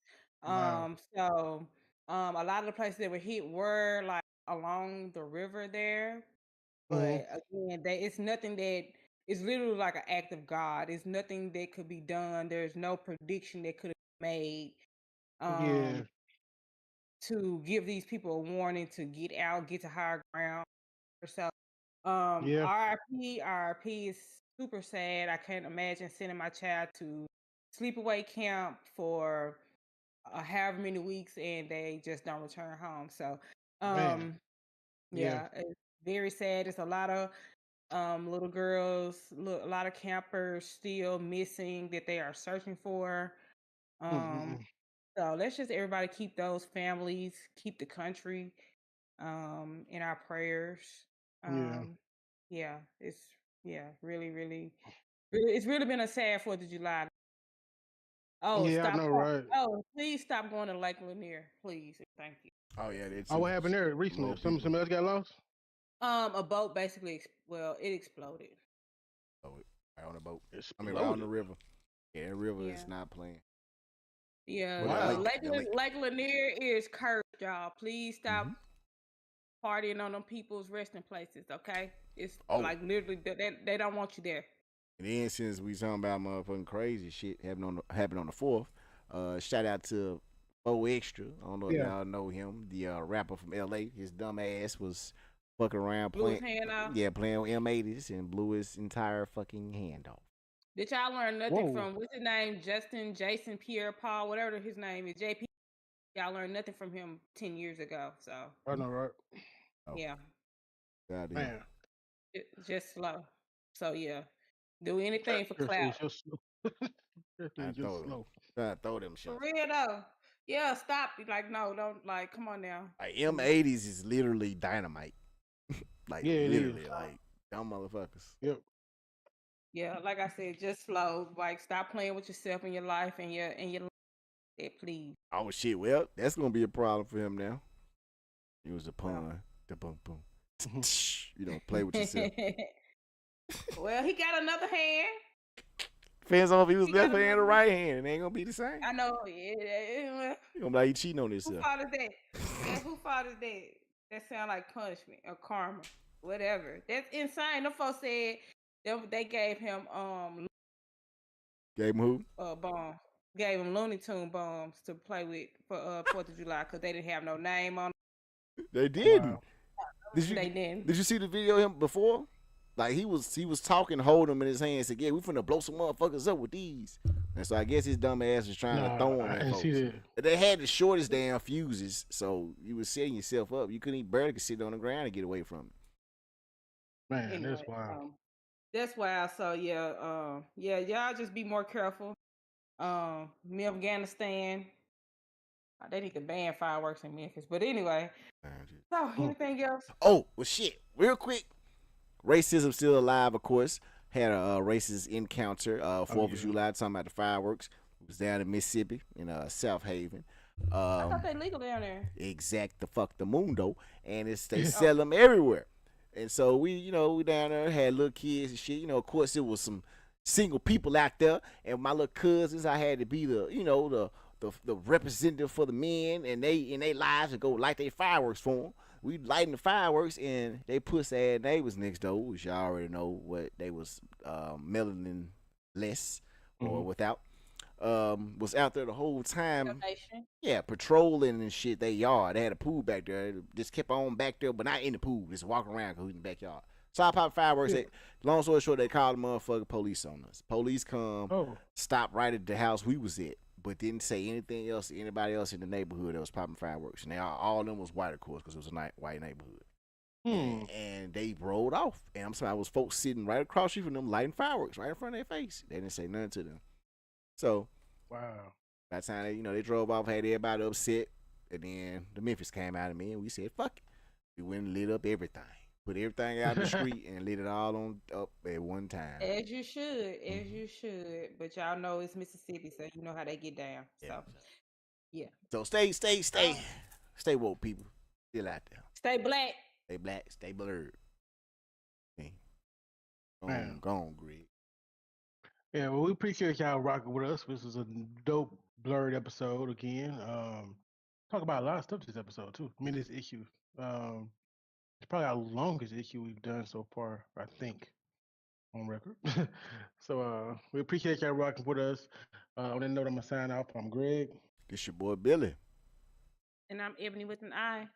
Wow. A lot of the places that were hit were like along the river there. Hmm. But again, it's nothing that it's literally like an act of God. It's nothing that could be done. There's no prediction that could have been made Yeah. to give these people a warning to get out, get to higher ground. So Yeah. RIP is super sad. I can't imagine sending my child to sleepaway camp for however many weeks and they just don't return home. So Man. Yeah. yeah, it's very sad. It's a lot of little girls, a lot of campers still missing that they are searching for. Um, Mm-mm. so let's just everybody keep those families, keep the country in our prayers. Yeah. Yeah, it's really, really, it's really been a sad 4th of July. Oh, Yeah, I know, right? please stop going to Lake Lanier, please. Thank you. Oh yeah, that Oh, too. what happened there recently? More people. Something else got lost? A boat basically, it exploded. Oh, right on the boat. Right on the Exploded. river. Yeah, the river Yeah. is not playing. Yeah, Well, Wow. Lake Lanier is cursed, y'all. Please stop Mhm. partying on them people's resting places, okay? It's Oh, like literally they don't want you there. and then since we talking about motherfucking crazy shit happened on the 4th, shout out to Bo Extra. I don't know if Yeah. y'all know him, the rapper from LA. His dumb ass was fucking around Blew his playing, hand off. playing with M80s and blew his entire fucking hand off. Did y'all learn nothing Whoa. from what's his name? Justin, Jason, Pierre, Paul, whatever his name is, JP. Y'all learned nothing from him 10 years ago. So I know, right? Oh, yeah, shout out to him. Man. just slow. So yeah, do anything for Seriously, clout. it's just slow. Seriously, I it's just throw them. slow. Try to throw them For shots. real though. Yeah, stop. Like no, don't like. Come on now. Like M80s is literally dynamite. Like Yeah, it literally, is. like dumb motherfuckers. Yep. Yeah, like I said, just slow. Like stop playing with yourself and your life and your life, please. Oh shit! Well, that's gonna be a problem for him now. It was a pun. The boom boom. You don't play with yourself. Well, he got another hand. Depends on if he was He got left hand or another- right hand. It ain't gonna be the same. I know. Yeah, You gonna be like you cheating on who yourself. fault is that? Yeah, who fault is that? That sound like punishment or karma, whatever. That's insane. The folks said they gave him Gave him who? bombs. Gave him Looney Tune bombs to play with for 4th of July because they didn't have no name on. They didn't. Wow. Did you They didn't. Did you see the video of him before? Like he was talking, holding them in his hand, and said, "Yeah, we finna blow some motherfuckers up with these." And so I guess his dumb ass was trying to throw them I at didn't folks. see that. But they had the shortest damn fuses, so you was setting yourself up. You couldn't even barely sit on the ground and get away from it. Man, Anyway, that's wild. that's wild. So yeah, y'all just be more careful. Afghanistan, they need to ban fireworks in Memphis. But anyway, so anything else? Oh, well, shit. Real quick. Racism still alive, of course. Had a racist encounter 4th of July, talking about the fireworks. It was down in Mississippi, in South Haven. I thought they legal down there. Exact the fuck the mundo. And they sell them everywhere. And so we down there, had little kids and shit. Of course, it was some single people out there. And my little cousins, I had to be the representative for the men and they lives to go light their fireworks for them. We lighting the fireworks and they pussy ass neighbors next door, which y'all already know what they was melanin less or without. Was out there the whole time. Yeah, patrolling and shit. They yard. They had a pool back there. Just kept on back there, but not in the pool. Just walking around because we in the backyard. So I popped fireworks. Long story short, they called the motherfucking police on us. Police come, stopped right at the house we was at, but didn't say anything else to anybody else in the neighborhood that was popping fireworks. And all of them was white, of course, because it was a white neighborhood. And they rolled off. And I'm sorry, I was folks sitting right across the street from them lighting fireworks right in front of their face. They didn't say nothing to them. So Wow. by the time they drove off, had everybody upset, and then the Memphis came out of me, and we said, "Fuck it." We went and lit up everything, put everything out in the street, and lit it all on up at one time. As you should. But y'all know it's Mississippi, so you know how they get down. So, yeah. So stay woke, people. Still out there. Stay black. Stay black. Stay blurred. Okay. Man. Go on, Greg. Yeah, well, we appreciate y'all rocking with us. This is a dope Blerd episode again. Talk about a lot of stuff this episode too. I mean, this issue. It's probably our longest issue we've done so far, I think, on record. So we appreciate y'all rocking with us. On that note, I'm gonna sign off. I'm Greg. This your boy Billy. And I'm Ebony with an I.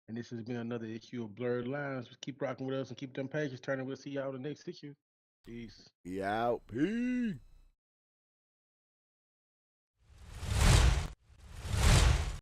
And this has been another issue of Blerd Lines. Just keep rocking with us and keep them pages turning. We'll see y'all in the next issue. Peace. Be out. Peace.